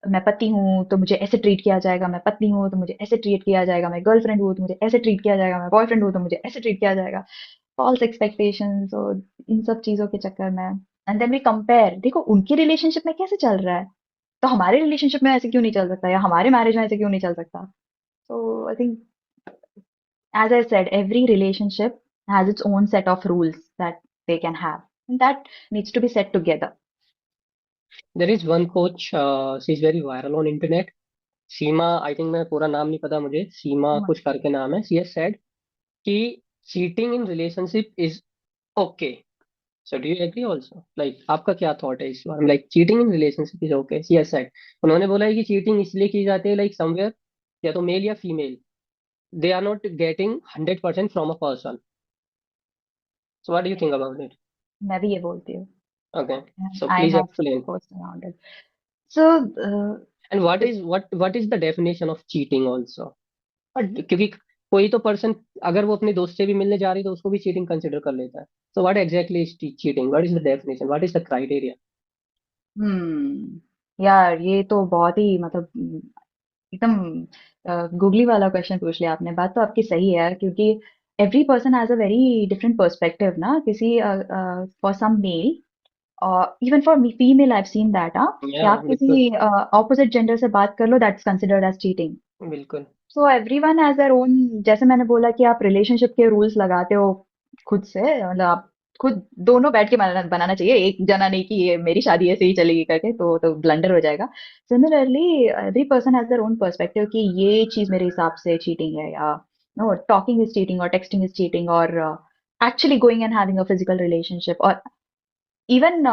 मैं पति हूँ तो मुझे ऐसे ट्रीट किया जाएगा, मैं पत्नी हूँ तो मुझे ऐसे ट्रीट किया जाएगा, मैं गर्लफ्रेंड हूँ तो मुझे ऐसे ट्रीट किया जाएगा, मैं बॉयफ्रेंड हूँ तो मुझे ऐसे ट्रीट किया जाएगा. फॉल्स एक्सपेक्टेशंस और इन सब चीजों के चक्कर में, एंड देन वी कंपेयर, देखो उनके रिलेशनशिप में कैसे चल रहा है, तो हमारे रिलेशनशिप में ऐसे क्यों नहीं चल सकता, या हमारे मैरिज में ऐसे क्यों नहीं चल सकता. So I think, as I said, every relationship has its own set of rules that they can have, and that needs to be set together. There is one coach, she is very viral on internet. Seema, I think, मैं पूरा नाम नहीं पता मुझे, सीमा Oh, कुछ करके नाम है. शी हैज सेड कि cheating in relationship is okay. So do you agree also? Like आपका क्या थॉट है इस बारे में? Like cheating in relationship is okay, she has said. उन्होंने बोला है कि चीटिंग इसलिए की जाती है, लाइक समवेयर, या तो मेल या female, they are not getting 100% from a person. So what do you think about it? मैं भी ये बोलती हूँ. Okay. And so I please have explain. posts around it. So, and what is the definition of cheating also? क्योंकि कोई तो person, अगर वो अपने दोस्त से भी मिलने जा रही है तो उसको भी चीटिंग कंसिडर कर लेता है. सो what exactly is cheating? What is the definition? What is the criteria? यार ये तो बहुत ही मतलब एकदम गूगली वाला क्वेश्चन पूछ लिया आपने. बात तो आपकी सही है, क्योंकि every person has a very different perspective ना. किसी for some male, even for female I have seen that, हाँ, कि या. आप बिल्कुल. किसी ऑपोजिट जेंडर से बात कर लो, दैट्स कंसिडर्ड एज चीटिंग. बिल्कुल. So everyone has their own. जैसे मैंने बोला कि आप रिलेशनशिप के रूल्स लगाते हो खुद से, मतलब आप खुद दोनों बैठ के बनाना चाहिए, एक जना नहीं कि ये मेरी शादी ऐसे ही चलेगी करके, तो ब्लंडर हो जाएगा. Similarly every person has their own perspective कि ये चीज मेरे हिसाब से चीटिंग है, या नो, टॉकिंग इज चीटिंग और टेक्सटिंग इज चीटिंग, और actually going and having a physical relationship, और even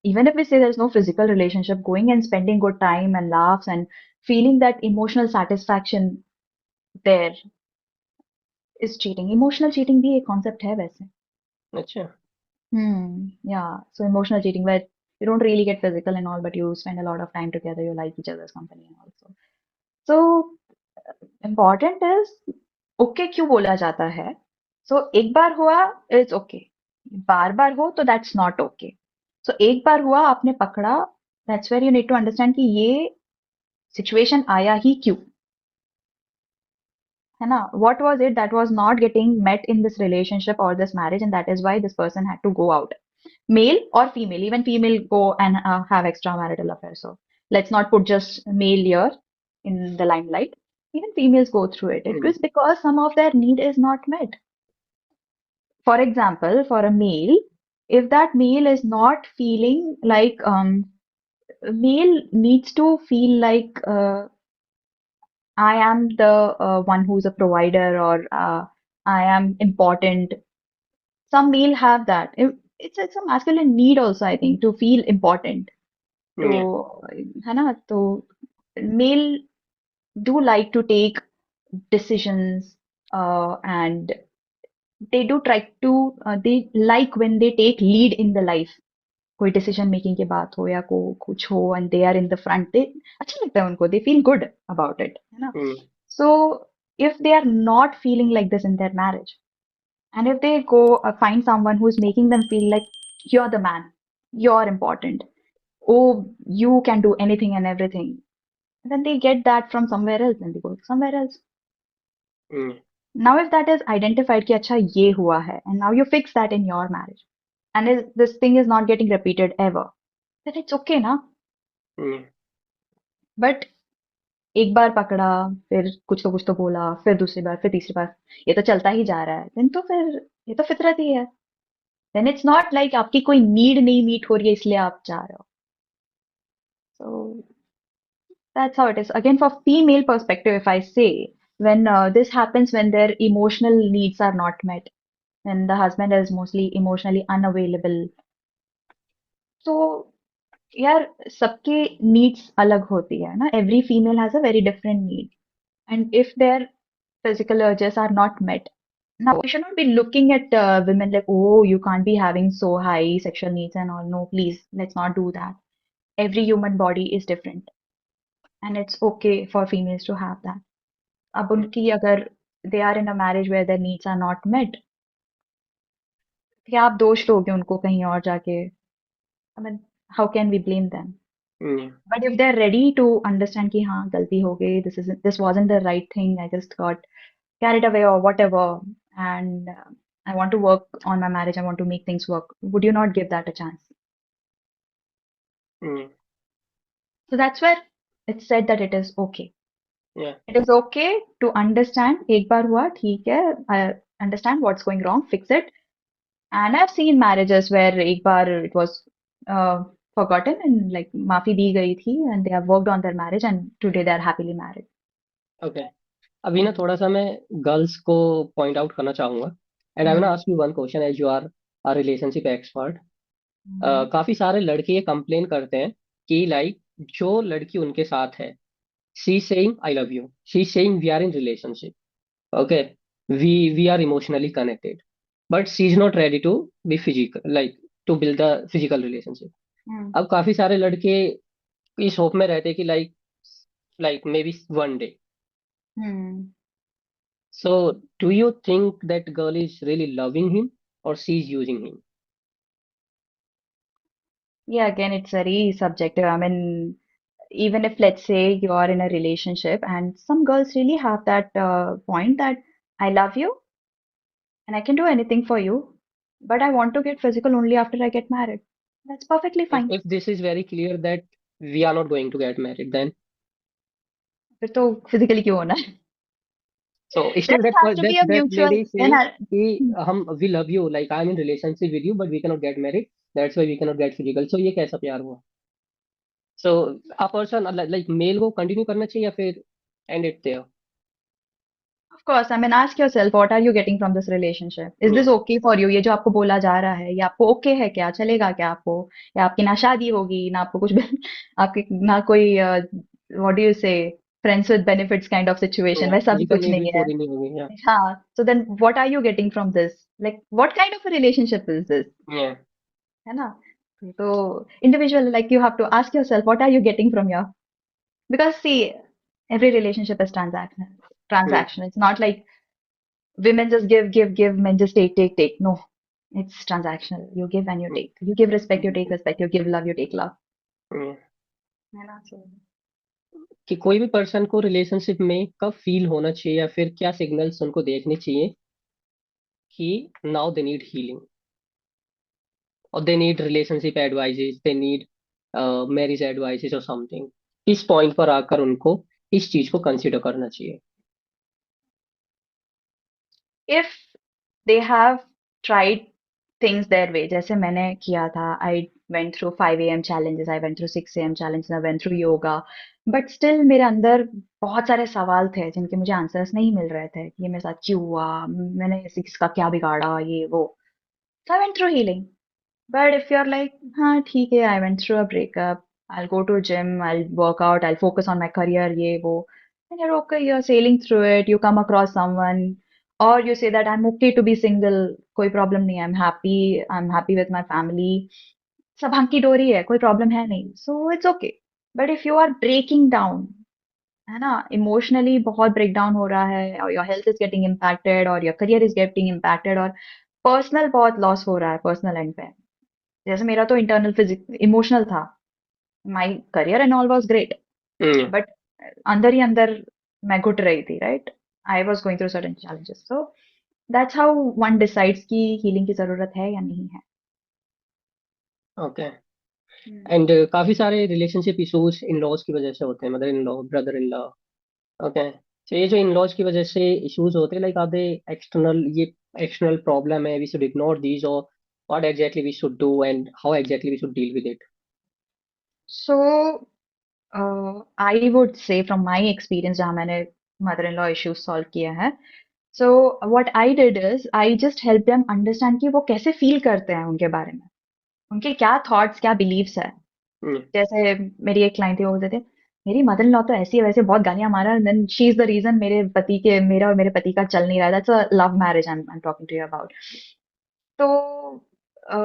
even if we say there's no physical relationship, going and spending good time and laughs and feeling that emotional satisfaction there is cheating. Emotional cheating भी एक concept है वैसे. अच्छा. Yeah. So emotional cheating where you don't really get physical and all, but you spend a lot of time together. You like each other's company and also. So important is okay क्यों बोला जाता है? So एक बार हुआ it's okay. बार बार हो तो that's not okay. So एक बार हुआ आपने पकड़ा that's where you need to understand कि ये situation आया ही क्यों है ना what was it that was not getting met in this relationship or this marriage and that is why this person had to go out male or female even female go and have extramarital affairs so let's not put just male here in the limelight even females go through it it hmm. is because some of their need is not met for example for a male if that male is not feeling like male needs to feel like I am the one who's a provider or I am important. Some male have that. It's a masculine need also, I think, to feel important. Yeah. So, है ना? तो male do like to take decisions and they do try to they like when they take lead in the life. कोई decision making की बात हो या कुछ हो and they are in the front they अच्छा लगता है उनको they feel good about it है ना हम्म. so if they are not feeling like this in their marriage and if they go find someone who's making them feel like you're the man you're important oh you can do anything and everything then they get that from somewhere else and they go somewhere else hmm. now if that is identified कि अच्छा ये हुआ है and now you fix that in your marriage and if this thing is not getting repeated ever then it's okay ना हम्म. But एक बार पकड़ा फिर कुछ तो बोला फिर दूसरी बार फिर तीसरी बार ये तो चलता ही जा रहा है देन तो फिर ये तो फितरत ही है देन इट्स नॉट लाइक आपकी कोई नीड नहीं मीट हो रही है इसलिए आप जा रहे हो so that's how it is again for female perspective if I से when this happens when their emotional needs are not met when the husband is mostly emotionally unavailable तो यार सबके नीड्स अलग होती है ना every female has a very different need and if their physical urges are not met now we should not be looking at women like oh you can't be having so high sexual needs and all no please let's not do that every human body is different and it's okay for females to have that अब उनकी अगर they are in a marriage where their needs are not met क्या आप दोष दोगे उनको कहीं और जाके I mean how can we blame them Yeah. but if they're ready to understand कि हाँ गलती हो गई this wasn't the right thing I just got carried away or whatever and I want to work on my marriage I want to make things work would you not give that a chance Mm. so that's where it's said that it is okay Yeah. it is okay to understand एक बार हुआ ठीक है I understand what's going wrong fix it and I've seen marriages where एक बार it was uh, forgotten and like माफी दी गई थी and they have worked on their marriage and today they are happily married Okay. अभी ना थोड़ा सा मैं girls को पॉइंट आउट करना चाहूंगा and I want Hmm. Ask you one question as you are a relationship expert. Hmm. काफी सारे लड़के ये कंप्लेन करते हैं कि लाइक जो लड़की उनके साथ है she saying I love you she saying we are in relationship. Okay. We are emotionally connected but she is not ready to be physical like to build the physical relationship. Hmm. अब काफी सारे लड़के इस hope में रहते हैं कि like may be one day. Hmm. So, do you think that girl is really loving him or she's using him? Yeah, again, it's very subjective. I mean, even if let's say you are in a relationship and some girls really have that point that I love you and I can do anything for you, but I want to get physical only after I get married. That's perfectly fine. If this is very clear that we are not going to get married, then फिर तो physically क्यों होना है? so Then still it has to be a that mutual. lady Then saying कि हम we love you like I'm in relationship with you but we cannot get married, that's why we cannot get physical. So ये कैसा प्यार हुआ? So a person like male को continue करना चाहिए या फिर end it there? of course, I mean, ask yourself, what are you getting from this relationship? Is Yeah. this okay for you? ये जो आपको बोला जा रहा है, ये आपको okay है क्या? चलेगा क्या आपको? या आपकी ना शादी होगी, ना आपको कुछ, आपकी ना कोई what do you say, friends with benefits kind of situation, वैसा भी फिजिकल कुछ नीड भी नहीं है. पूरी नहीं होगी या हाँ, so then what are you getting from this? Like, what kind of a relationship is this? या है ना? So, individual, like you have to ask yourself, what are you getting from your? Because see, every relationship is transactional. Transactional. It's not like women just give, give, give, men just take, take, take. No, it's transactional. You give and you take. You give respect, you take respect. You give love, you take love. है ना? So, कि कोई भी person को relationship में कब feel होना चाहिए या फिर क्या सिग्नल्स उनको देखने चाहिए कि नाउ दे नीड हीलिंग और they need relationship advises, they need marriage advises और समथिंग, इस पॉइंट पर आकर उनको इस चीज को कंसिडर करना चाहिए। if they have tried things their way, जैसे मैंने किया था, I went through 5 a.m. challenges, I went through 6 a.m. challenges, I went through yoga, but still मेरे अंदर बहुत सारे सवाल थे जिनके मुझे आंसर्स नहीं मिल रहे थे कि ये मेरे साथ क्यों हुआ, मैंने इसका क्या बिगाड़ा, ये वो. So I went through healing. But if you're like, हाँ ठीक है, I went through a breakup, I'll go to gym, I'll work out, I'll focus on my career, ये वो, and you're okay, you're sailing through it, you come across someone, or you say that I'm okay to be single, कोई problem नहीं, I'm happy with my family, सब hunky dory है, कोई problem है नहीं, so it's okay. But if you are breaking down, है ना, emotionally बहुत breakdown हो रहा है, or your health is getting impacted, or your career is getting impacted, और personal बहुत loss हो रहा है personal end पे. जैसे मेरा तो इंटरनल फिजिक इमोशनल था. My career and all was great, hmm, but अंदर ही अंदर मैं घुट रही थी, right. I was going through certain challenges, so that's how one decides कि हीलिंग की जरूरत है या नहीं है. ओके। हम्म. एंड काफी सारे रिलेशनशिप इश्यूज इन लॉज की वजह से होते हैं, mother in law, brother in law. Okay, तो ये जो इन लॉज की वजह से इश्यूज होते हैं, लाइक आर दे एक्सटर्नल, ये एक्सटर्नल प्रॉब्लम है, वी शुड इग्नोर दीज, और what exactly we should do and how exactly we should deal with it? So I would say from my experience जहाँ मैंने mother in law issues solve किए हैं, so what I did is I just help them understand कि वो कैसे feel करते हैं उनके बारे में, उनके क्या थॉट्स क्या बिलीव्स है. हम्म, जैसे मेरी एक क्लाइंट थी, वो बोलते थे मेरी मदर इन लॉ तो ऐसी है वैसे, बहुत गालियां मारा, then she is the reason मेरा और मेरे पति का चल नहीं रहा है, that's a love marriage I am talking to you about. तो अ,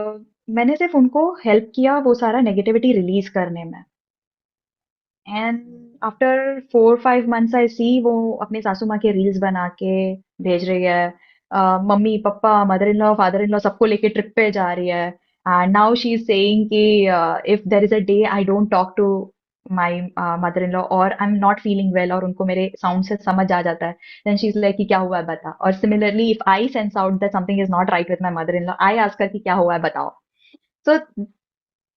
मैंने सिर्फ उनको हेल्प किया वो सारा नेगेटिविटी रिलीज करने में. एंड आफ्टर 4-5 मंथ्स आई सी वो अपनी सासू माँ के रील्स बना के भेज रही है. Mummy papa mother in law father in law सबको लेके ट्रिप पे जा रही है. And now she is saying कि if there is a day I don't talk to my mother in law और I am not feeling well और उनको मेरे साउंड से समझ आ जाता है, देन शी इज लाइक कि क्या हुआ है बता. और similarly if I sense out that something is not right with my mother in law, I ask कर कि क्या हुआ है बताओ. सो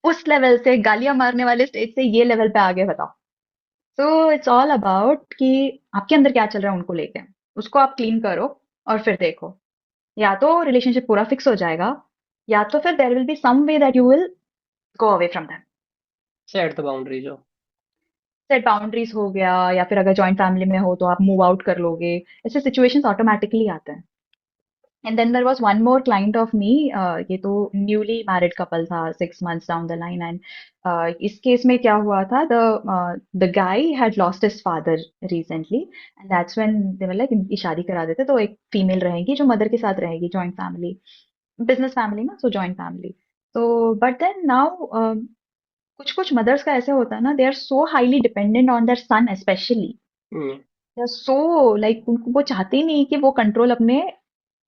उस लेवल से गालियां मारने वाले स्टेज से ये लेवल पे आगे बताओ. सो इट्स ऑल अबाउट कि आपके अंदर क्या चल रहा है उनको लेके, उसको आप क्लीन करो और फिर देखो. या तो रिलेशनशिप पूरा फिक्स हो जाएगा, या तो फिर there will be some way that you will go away from them. Set the boundaries हो। सेट बाउंड्रीज हो गया, या फिर अगर जॉइंट फैमिली में हो तो आप मूव आउट कर लोगे. ऐसे सिचुएशंस ऑटोमेटिकली आते हैं. And then there was one more client of me, ये तो न्यूली मैरिड कपल था 6 months down the line. And इस केस में क्या हुआ था, the guy had lost his father recently, and that's when they were like इनकी शादी करा देते तो एक फीमेल रहेगी जो मदर के साथ रहेगी, जॉइंट फैमिली, बिजनेस फैमिली ना, सो जॉइंट फैमिली. तो बट देन नाउ कुछ कुछ मदर्स का ऐसे होता है ना, they are so highly dependent on their son specially. Hmm, they are so like उनको वो चाहते ही नहीं कि वो कंट्रोल अपने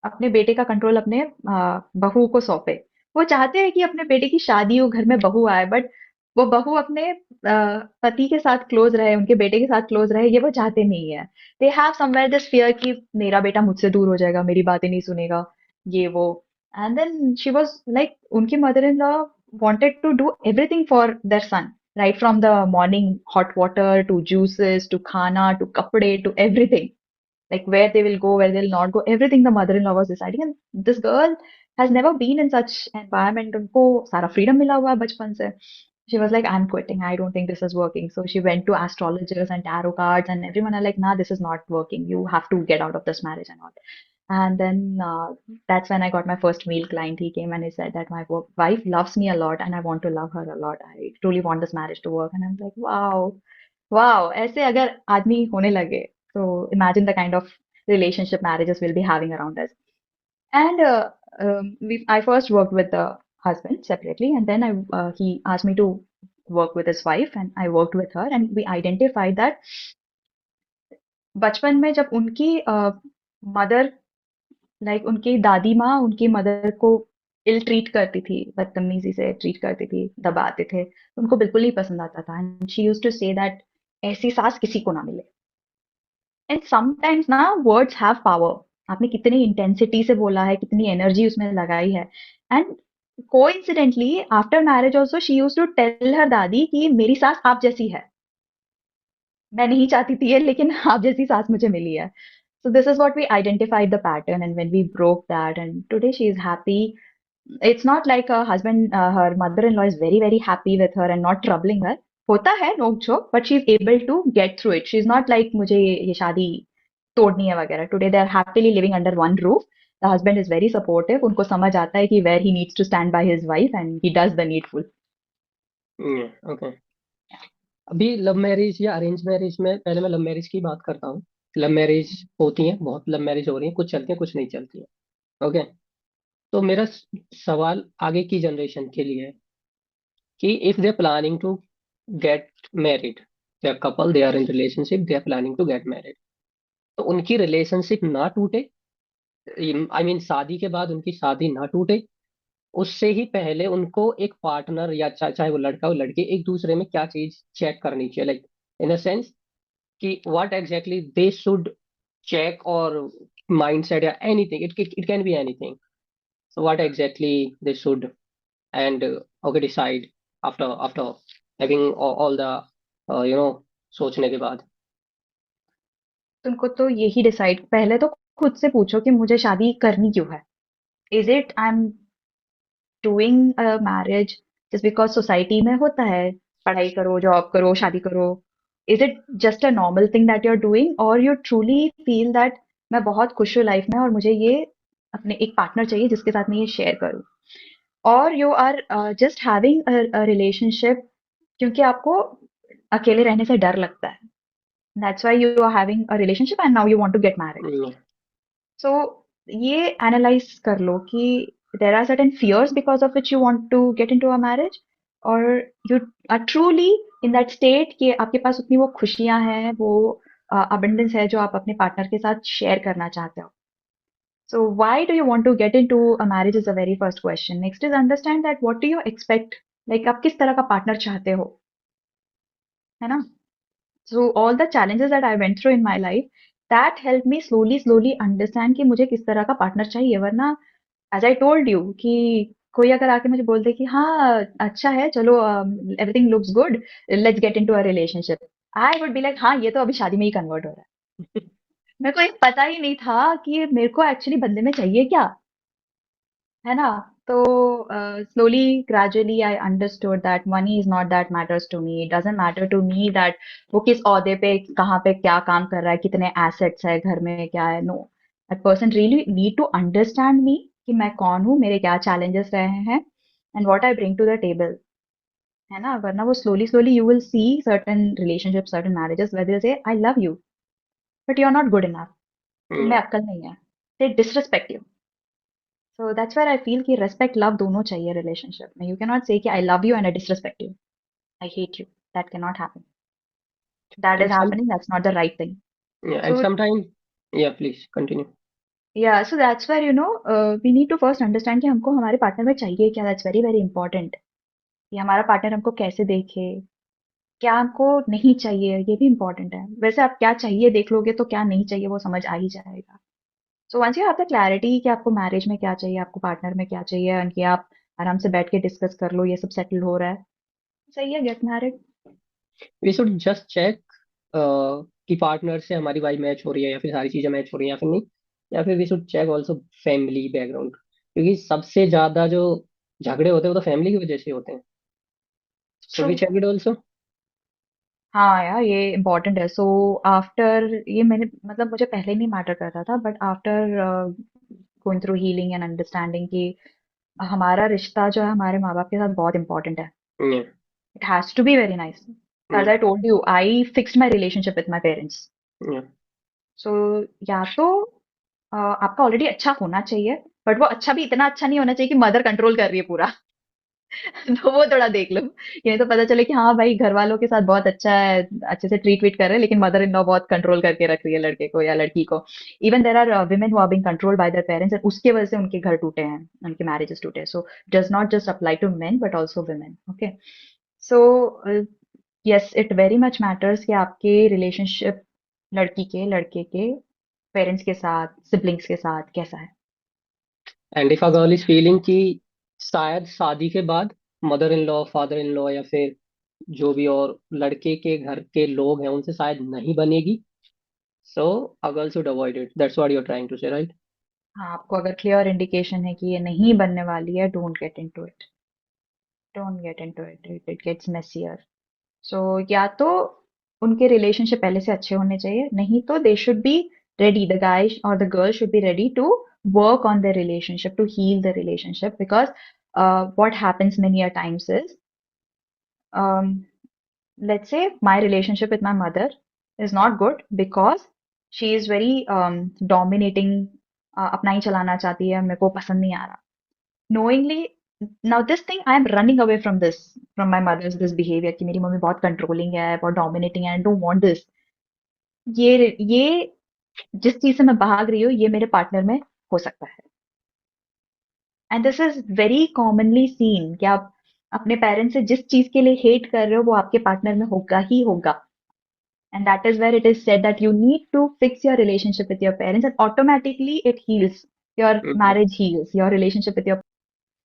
अपने बेटे का कंट्रोल अपने बहू को सौंपे. वो चाहते हैं कि अपने बेटे की शादी हो, घर में बहू आए, बट वो बहू अपने पति के साथ क्लोज रहे, उनके बेटे के साथ क्लोज रहे, ये वो चाहते नहीं है. They have somewhere this fear कि मेरा बेटा मुझसे दूर हो जाएगा, मेरी बातें नहीं सुनेगा, ये वो. And then she was like, उनकी mother in law wanted to do everything for their son, right from the morning hot water to juices to khana to kapde to everything, like where they will go, where they'll not go, everything the mother-in-law was deciding. And this girl has never been in such environment. उनको सारा freedom मिला हुआ है बचपन से. She was like, I'm quitting. I don't think this is working. So she went to astrologers and tarot cards, and everyone are like, nah, this is not working. You have to get out of this marriage and all. And then that's when I got my first male client. He came and he said that my wife loves me a lot, and I want to love her a lot. I truly want this marriage to work. And I'm like, wow. Wow, ऐसे अगर आदमी होने लगे तो imagine the kind of relationship marriages we'll be having around us. And I first worked with the husband separately, and then he asked me to work with his wife, and I worked with her, and we identified that बचपन में जब उनकी mother, like उनकी दादी माँ उनकी mother को इल treat करती थी, बदतमीजी से ट्रीट करती थी, दबाते थे, उनको बिल्कुल नहीं पसंद आता था। And she used to say that ऐसी सास किसी को ना मिले। एंड समटाइम्स ना वर्ड्स हैव पावर। आपने कितनी इंटेंसिटी से बोला है, कितनी एनर्जी उसमें लगाई है। And coincidentally after marriage also she used to tell her दादी कि मेरी सास आप जैसी है, मैं नहीं चाहती थी ये, लेकिन आप जैसी सास मुझे मिली है। So this is what we identified the pattern, and when we broke that, and today she is happy. It's not like her husband, her mother-in-law is very very happy with her and not troubling her. होता है नोक झोंक, but she is able to get through it. She is not like मुझे ये शादी तोड़नी है वगैरह. Today they are happily living under one roof. The husband is very supportive. उनको समझ आता है कि where he needs to stand by his wife, and he does the needful. Okay. अभी लव मैरिज या अरेंज मैरिज में, पहले मैं लव मैरिज की बात करता हूँ। लव मैरिज होती है, बहुत लव मैरिज हो रही है, कुछ चलती है कुछ नहीं चलती है। ओके। तो मेरा सवाल आगे की जनरेशन के लिए है कि if they are planning to get married, the couple, they are in relationship, they are planning to get married, तो उनकी रिलेशनशिप ना टूटे, आई मीन शादी के बाद उनकी शादी ना टूटे, उससे ही पहले उनको एक पार्टनर या चाहे वो लड़का हो लड़की, एक दूसरे में क्या चीज चेक करनी चाहिए, लाइक इन द सेंस कि what exactly they should check, और माइंडसेट या anything, it can be anything. So what exactly they should and okay decide after after having all the सोचने के बाद। तुमको तो यही डिसाइड पहले तो खुद से पूछो कि मुझे शादी करनी क्यों है। Is it I am doing a marriage just because society में होता है, पढ़ाई करो, जॉब करो, शादी करो। Is it just a normal thing that you are doing, और यू ट्रूली फील दैट मैं बहुत खुश हूँ लाइफ में और मुझे ये अपने एक पार्टनर चाहिए जिसके साथ मैं ये शेयर करूँ। और you are just having a relationship क्योंकि आपको अकेले रहने से डर लगता है। That's why you are having a relationship and now you want to get married. So ये एनालाइज कर लो कि there are certain fears because of which you want to get into a marriage, और you are truly in that state कि आपके पास उतनी वो खुशियां हैं, वो अबंडेंस है जो आप अपने पार्टनर के साथ शेयर करना चाहते हो। So why do you want to get into a marriage is the very first question. Next is understand that what do you expect, like आप किस तरह का पार्टनर चाहते हो, है ना। So all the challenges that I went through in my life, that helped me slowly understand कि मुझे किस तरह का पार्टनर चाहिए। वरना as I told you कि कोई अगर आके मुझे बोल दे कि हाँ अच्छा है चलो, everything looks good, let's get into a relationship, I would be like हाँ ये तो अभी शादी में ही कन्वर्ट हो रहा है। मेरे को ये पता ही नहीं था कि मेरे को एक्चुअली बंदे में चाहिए क्या, है ना। तो slowly gradually I understood that money is not that matters to me. It doesn't matter to me that वो किस ओहदे पे कहाँ पे क्या काम कर रहा है, कितने एसेट्स है, घर में क्या है। No, that person really need to understand me कि मैं कौन हूँ, मेरे क्या चैलेंजेस रहे हैं, and what I bring to the table, है ना। वरना वो slowly slowly you will see certain relationship, certain marriages where they say I love you but you are not good enough, तुम में अक्ल नहीं है, they disrespect you. So that's where I feel कि respect love दोनों चाहिए relationship में। You cannot say कि I love you and I disrespect you, I hate you. That cannot happen. That is and some happening, that's not the right thing. And So sometime, या please continue. yeah, so that's where we need to first understand कि हमको हमारे partner में चाहिए क्या। That's very very important. कि हमारा partner हमको कैसे देखे, क्या हमको नहीं चाहिए, ये भी important है। वैसे आप क्या चाहिए देख लोगे तो क्या नहीं चाहिए वो समझ आ ही जाएगा। So once you have the clarity कि आपको मैरिज में क्या चाहिए, आपको पार्टनर में क्या चाहिए, एंड कि आप आराम से बैठ के डिस्कस कर लो, ये सब सेटल हो रहा है, सही है, get married. We should just check कि पार्टनर से हमारी वाइब मैच हो रही है या फिर सारी चीजें मैच हो रही हैं या फिर नहीं, या फिर we should check also family background, क्योंकि सबसे ज्यादा जो झगड़े होते हैं वो तो फैमिली की वजह से होते हैं। So true. We check it also. हाँ यार, ये इम्पोर्टेंट है। सो आफ्टर ये मैंने मतलब मुझे पहले नहीं मैटर करता था, but after going through healing and understanding कि हमारा रिश्ता जो है हमारे माँ बाप के साथ बहुत इंपॉर्टेंट है। It has to be very nice. As I told you, I fixed my relationship with my parents. Yeah. So या तो आपका ऑलरेडी अच्छा होना चाहिए, बट वो अच्छा भी इतना अच्छा नहीं होना चाहिए कि मदर कंट्रोल कर रही है पूरा। तो वो थोड़ा देख लो। ये तो पता चले कि हाँ भाई घर वालों के साथ बहुत अच्छा है, अच्छे से ट्रीट वीट कर रहे हैं, लेकिन मदर इन लॉ बहुत कंट्रोल करके रख रही है लड़के को या लड़की को। Even there are women who are being controlled by their parents, and उसके वजह से उनके घर टूटे हैं, उनके मैरिजेस टूटे हैं। So does not just apply to men but also women. Okay. So yes, it very much matters कि आपके रिलेशनशिप लड़की के लड़के के पेरेंट्स के साथ, सिबलिंग्स के साथ कैसा है। And if a girl is feeling कि शायद शादी के बाद mother in law, father in law या फिर जो भी और लड़के के घर के लोग हैं उनसे शायद नहीं बनेगी, so a girl should avoid it, that's what you are trying to say, right? हाँ, आपको अगर क्लियर इंडिकेशन है कि ये नहीं बनने वाली है, don't get into it. Don't get into it, it gets messier. So या तो उनके रिलेशनशिप पहले से अच्छे होने चाहिए, नहीं तो they should be ready, the guy और the girl should be ready to work on their relationship, to heal the relationship, because what happens many a times is, um, let's say my relationship with my mother is not good because she is very dominating, अपना ही चलाना चाहती है, मेरे को पसंद नहीं आ रहा, knowingly। now this thing I am running away from this, from my mother's this behavior कि मेरी मम्मी बहुत controlling है, बहुत dominating है, I don't want this। ये जिस चीज से मैं भाग रही हूँ ये मेरे पार्टनर में हो सकता है। And this is very commonly seen कि आप अपने पेरेंट्स से जिस चीज के लिए हेट कर रहे हो वो आपके पार्टनर में होगा ही होगा। And that is where it is said that you need to fix your relationship with your parents, and automatically it heals. Your marriage heals, your relationship with your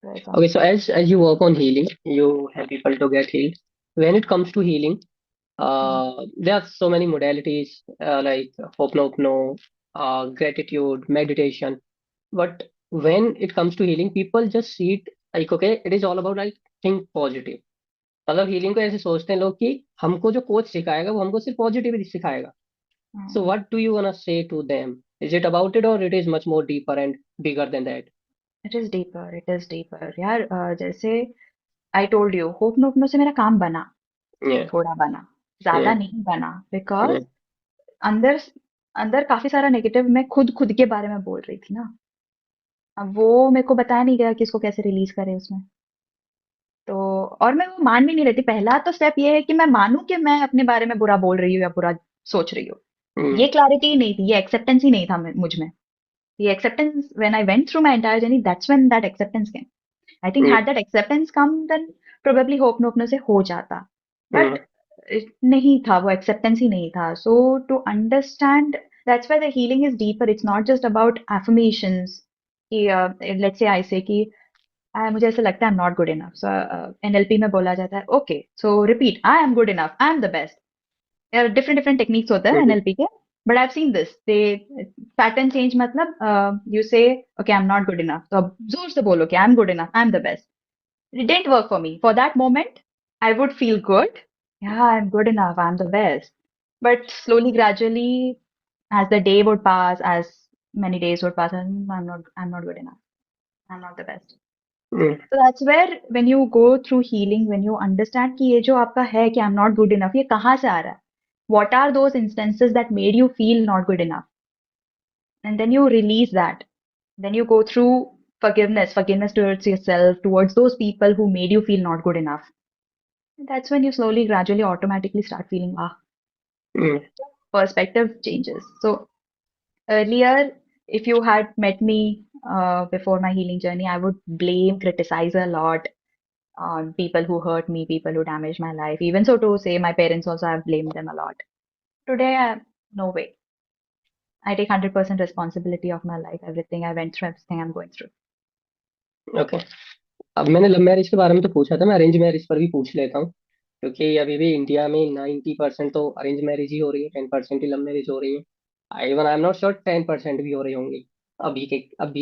parents. Okay, so as you work on healing, you help people to get healed. When it comes to healing, there are so many modalities like Ho'oponopono, gratitude, meditation. But when it comes to healing, people just see it like, okay, it is all about like think positive. मतलब healing को ऐसे सोचते हैं लोग कि हमको जो coach सिखाएगा वो हमको सिर्फ पॉजिटिव सिखाएगा. So Hmm. what do you wanna say to them? Is it about it or it is much more deeper and bigger than that? It is deeper, it is deeper यार। जैसे I told you, hope नोपनो से मेरा काम बना, Yeah, थोड़ा बना, ज्यादा yeah, नहीं बना, बिकॉज yeah. अंदर अंदर काफी सारा नेगेटिव मैं खुद के बारे में बोल रही थी ना। अब वो मेरे को बताया नहीं गया कि इसको कैसे रिलीज करें उसमें। तो और मैं वो मान भी नहीं रही थी। पहला तो स्टेप ये है कि मैं मानूं कि मैं अपने बारे में बुरा बोल रही हूँ या बुरा सोच रही हूँ। Mm, ये क्लैरिटी ही नहीं थी, ये एक्सेप्टेंस ही नहीं था मुझ में। ये acceptance, when I went through my entire journey, that's when that acceptance came. I think mm, had that acceptance come then probably hope नोपनो से हो जाता, बट mm, नहीं था, वो एक्सेप्टेंस ही नहीं था। So to understand, that's why the healing is deeper. It's not just about affirmations कि लेट्स से आई से कि मुझे ऐसा लगता है I am not good enough. So NLP में बोला जाता है okay so repeat I am good enough, I am the best. यार डिफरेंट डिफरेंट टेक्निक्स होते हैं mm, एनएलपी के, but I have seen this they pattern change. मतलब you से okay I am not good enough, तो अब जोर से बोलो कि आई am good enough, I am the best. It didn't work for me for that moment. I would feel good, yeah, I'm good enough, I'm the best. But slowly, gradually, as the day would pass, as many days would pass, and I'm not good enough. I'm not the best. mm, So that's where when you go through healing, when you understand कि ये जो आपका है कि I'm not good enough, ये कहाँ से आ रहा है? What are those instances that made you feel not good enough? And then you release that. Then you go through forgiveness towards yourself, towards those people who made you feel not good enough. And that's when you slowly, gradually, automatically start feeling, mm. perspective changes. So earlier, if you had met me before my healing journey, I would blame, criticize a lot on people who hurt me, people who damaged my life. Even so, to say my parents also, I've blamed them a lot. Today, no way. I take 100% responsibility of my life, everything I went through, everything I'm going through. Okay. अब मैंने love marriage के बारे में तो पूछा था, मैं arrange marriage पर भी पूछ लेता हूँ, क्योंकि अभी भी इंडिया में 90% तो अरेंज मैरिज ही हो रही है, 10% ही लव मैरिज हो रही है. Even I am not sure 10% भी हो रही होंगी अभी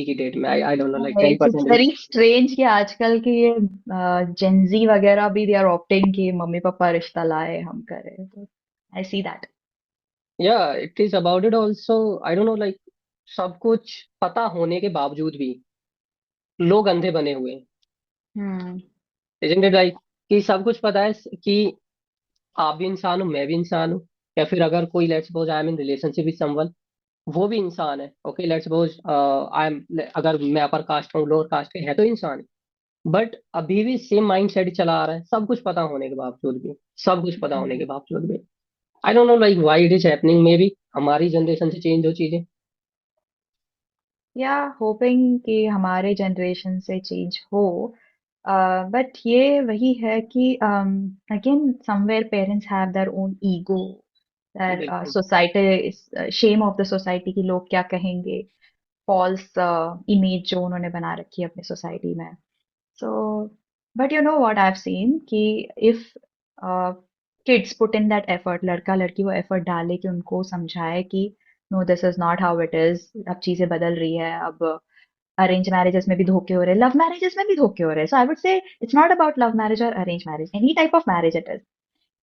की डेट में. आई don't know like ten It's percent very strange कि आजकल के ये जेंजी वगैरह भी they are opting कि मम्मी पापा रिश्ता लाए हम करें। I see that. या it is about it also. I don't know like सब कुछ पता होने के बावजूद भी लोग अंधे बने हुए हैं. Hmm. इजंट इट लाइक कि सब कुछ पता है कि आप भी इंसान हो, मैं भी इंसान हूँ। या फिर अगर कोई, let's suppose I am in relationship with someone, वो भी इंसान है। Okay, let's suppose I am, अगर मैं अपर कास्ट हूँ, लोअर कास्ट के है तो इंसान है। बट अभी भी सेम माइंड सेट चला आ रहा है, सब कुछ पता होने के बावजूद भी। सब कुछ पता होने के बावजूद भी। आई don't know like why it is happening, may be हमारी जनरेशन से चेंज हो चीजें। या होपिंग कि हमारे जनरेशन से चेंज हो। बट ये वही है कि again somewhere parents have their own ego, their बिल्कुल। Society, shame of the society की लोग क्या कहेंगे, फॉल्स इमेज जो उन्होंने बना रखी है अपनी सोसाइटी में। So but you know what I have seen कि if kids put in that effort, लड़का लड़की वो एफर्ट डाले कि उनको समझाए कि no this is not how it is, अब चीजें बदल रही है, अब अरेंज मैरिजेस में भी धोखे हो रहे हैं, लव मैरिजेस में भी धोखे हो रहे हैं। So I would say it's not about love marriage और arrange marriage, any type of marriage it is.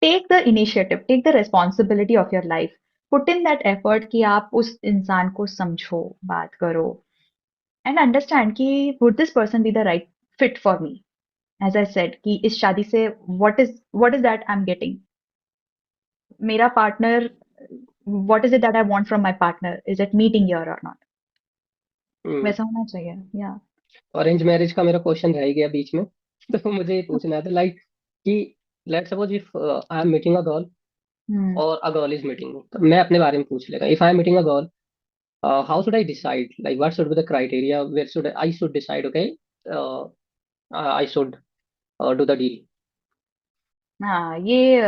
Take the initiative, take the responsibility of your life, put in that effort कि आप उस इंसान को समझो, बात करो, एंड अंडरस्टैंड कि would this person be the right fit for me. As I said कि इस शादी से what is that I am getting, मेरा partner, what is it that I want from my partner, is it meeting your और not, वैसा होना चाहिए। या अरेंज मैरिज का मेरा क्वेश्चन रह गया बीच में तो मुझे ये पूछना था लाइक कि let's suppose if I am meeting a girl hmm और a girl is meeting me, तो मैं अपने बारे में पूछ लेगा। If I am meeting a girl, how should I decide, like what should be the criteria, where should I should decide, okay I should do the deal. हाँ, ये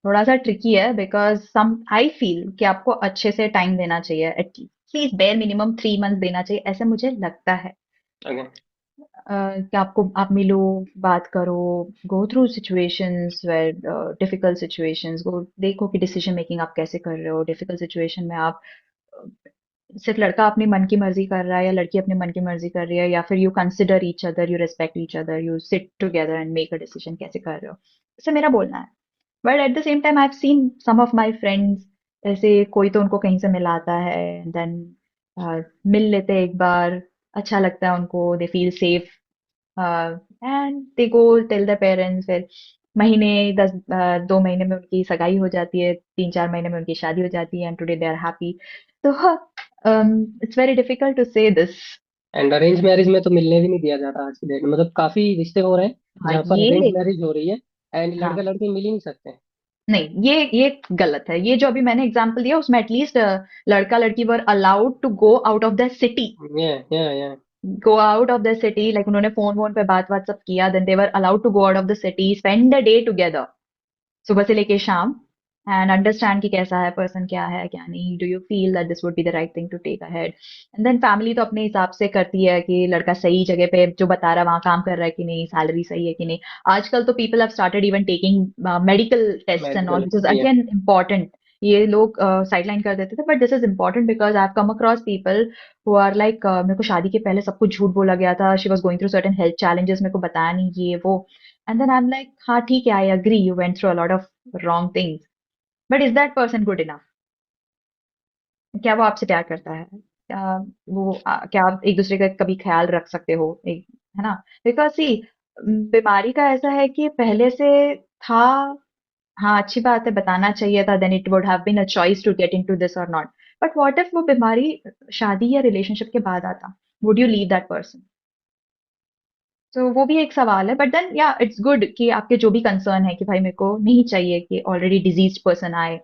थोड़ा सा ट्रिकी है बिकॉज सम आई फील कि आपको अच्छे से time देना चाहिए, एटलीस्ट बेयर मिनिमम 3 मंथ देना चाहिए, ऐसे मुझे लगता है। ओके। कि आपको, आप मिलो, बात करो, go through situations where, difficult situations, go देखो कि डिसीजन मेकिंग आप कैसे कर रहे हो डिफिकल्ट सिचुएशन में। आप सिर्फ लड़का अपनी मन की मर्जी कर रहा है या लड़की अपनी मन की मर्जी कर रही है, या फिर you consider each other, you respect each other, you sit together and make a decision, कैसे कर रहे हो, ऐसे मेरा बोलना है। But at the same time I have seen some of my friends, ऐसे कोई तो उनको कहीं से मिलाता है, देन मिल लेते हैं एक बार, अच्छा लगता है उनको, they feel safe, and they go tell the parents, फिर महीने 2 महीने में उनकी सगाई हो जाती है, 3-4 महीने में उनकी शादी हो जाती है, and today they are happy. तो it's very difficult to say this. And arrange marriage में तो मिलने भी नहीं दिया जाता आज की डेट में, मतलब काफी रिश्ते हो रहे हैं हाँ जहाँ पर अरेंज ये, मैरिज हो रही है एंड हाँ लड़का लड़की मिल ही नहीं सकते। नहीं, ये गलत है। ये जो अभी मैंने एग्जांपल दिया उसमें एटलीस्ट लड़का लड़की were allowed to go out of the city, ये go out of the city, like उन्होंने फोन वोन पे बात बात सब किया, then they were allowed to go out of the city, spend the day together, सुबह से लेके शाम, and understand कि कैसा है पर्सन, क्या है क्या नहीं, do you feel that this would be the right thing to take ahead, and then family तो अपने हिसाब से करती है कि लड़का सही जगह पे जो बता रहा है वहां काम कर रहा है कि नहीं, सैलरी सही है कि नहीं। आजकल तो people have started even taking medical tests and all, medical which is ये। again important। ये लोग साइडलाइन कर देते थे, but this is important because I have come across people who are like, मेरे को शादी के पहले सब कुछ झूठ बोला गया था, she was going through certain health challenges, मेरे को बताया नहीं ये वो, and then I am like हाँ ठीक है, I agree you went through a lot of wrong things, but is that person good enough? क्या वो आपसे प्यार करता है? क्या वो क्या आप एक दूसरे का कभी ख्याल रख सकते हो, एक, है ना? बिकॉज सी, बीमारी का ऐसा है कि पहले से था, हाँ अच्छी बात है, बताना चाहिए था, then it would have been a choice to get into this और नॉट। बट व्हाट इफ वो बीमारी शादी या रिलेशनशिप के बाद आता, would you leave that person? तो वो भी एक सवाल है, बट देन या इट्स गुड कि आपके जो भी कंसर्न है कि भाई मेरे को नहीं चाहिए कि ऑलरेडी डिजीज्ड पर्सन आए।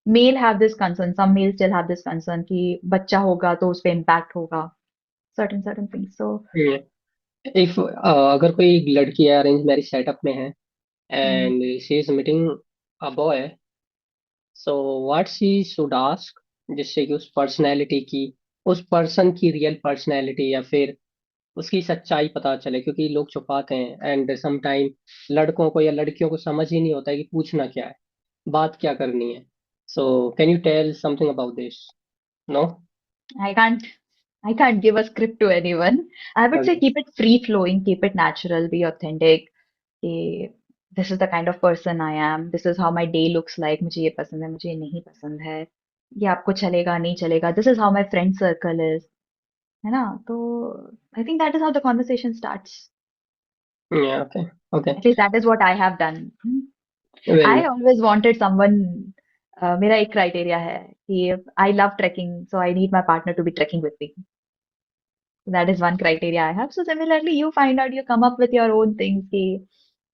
Male have this concern, some male still have this concern कि बच्चा होगा तो उस पे इम्पैक्ट होगा, certain certain things. So if अगर कोई लड़की है अरेंज मैरिज सेटअप में है and she is meeting a boy, so what she should ask, जिससे कि उस पर्सनैलिटी की, उस पर्सन की रियल पर्सनैलिटी या फिर उसकी सच्चाई पता चले, क्योंकि लोग छुपाते हैं एंड सम टाइम लड़कों को या लड़कियों को समझ ही नहीं होता है कि पूछना क्या है, बात क्या करनी है। So can you tell something about this? No. I can't I can't give a script to anyone. I would say keep it free flowing, keep it natural, be authentic. कि this is the kind of person I am. This is how my day looks like. मुझे ये पसंद है, मुझे ये नहीं पसंद है। ये आपको चलेगा, नहीं चलेगा। This is how my friend circle is. है ना? तो I think that is how the conversation starts. Okay okay. At least that is what I have done. Well, I always wanted someone, मेरा एक क्राइटेरिया है कि I love trekking, so I need my partner to be trekking with me. That is one criteria I have. So similarly, you find out, you come up with your own things कि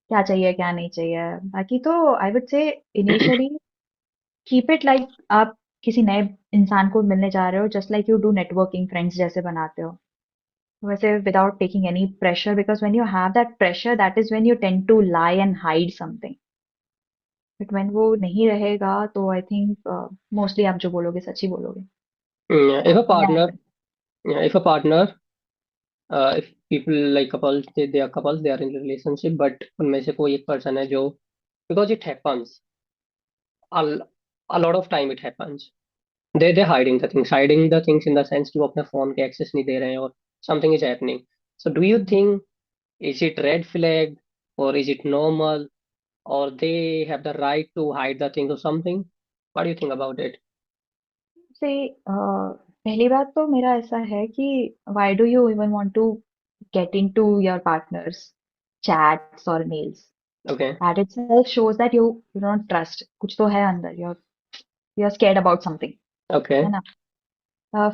क्या चाहिए क्या नहीं चाहिए. बाकी तो I would say initially keep it like आप किसी नए इंसान को मिलने जा रहे हो, just like you do networking, friends जैसे बनाते हो. वैसे without taking any pressure, because when you have that pressure, that is when you tend to lie and hide something. But when वो नहीं रहेगा तो I think mostly आप जो बोलोगे सच ही बोलोगे. if a That's the way I partner, feel. if a partner, if people like couples, they are couples, they are in relationship, but उनमें से कोई एक person है जो, because it happens, a, a lot of time it happens. They're hiding the things in the sense कि वो अपने phone के access नहीं दे रहे हैं और something is happening. So do you Mhm. think is it red flag or is it normal or they have the right to hide the things or something? What do you think about it? से पहली बात तो मेरा ऐसा है कि why do you even want to get into your partner's chats or mails? Okay, That itself shows that you don't trust. कुछ तो है अंदर. You're scared about something. है okay. ना?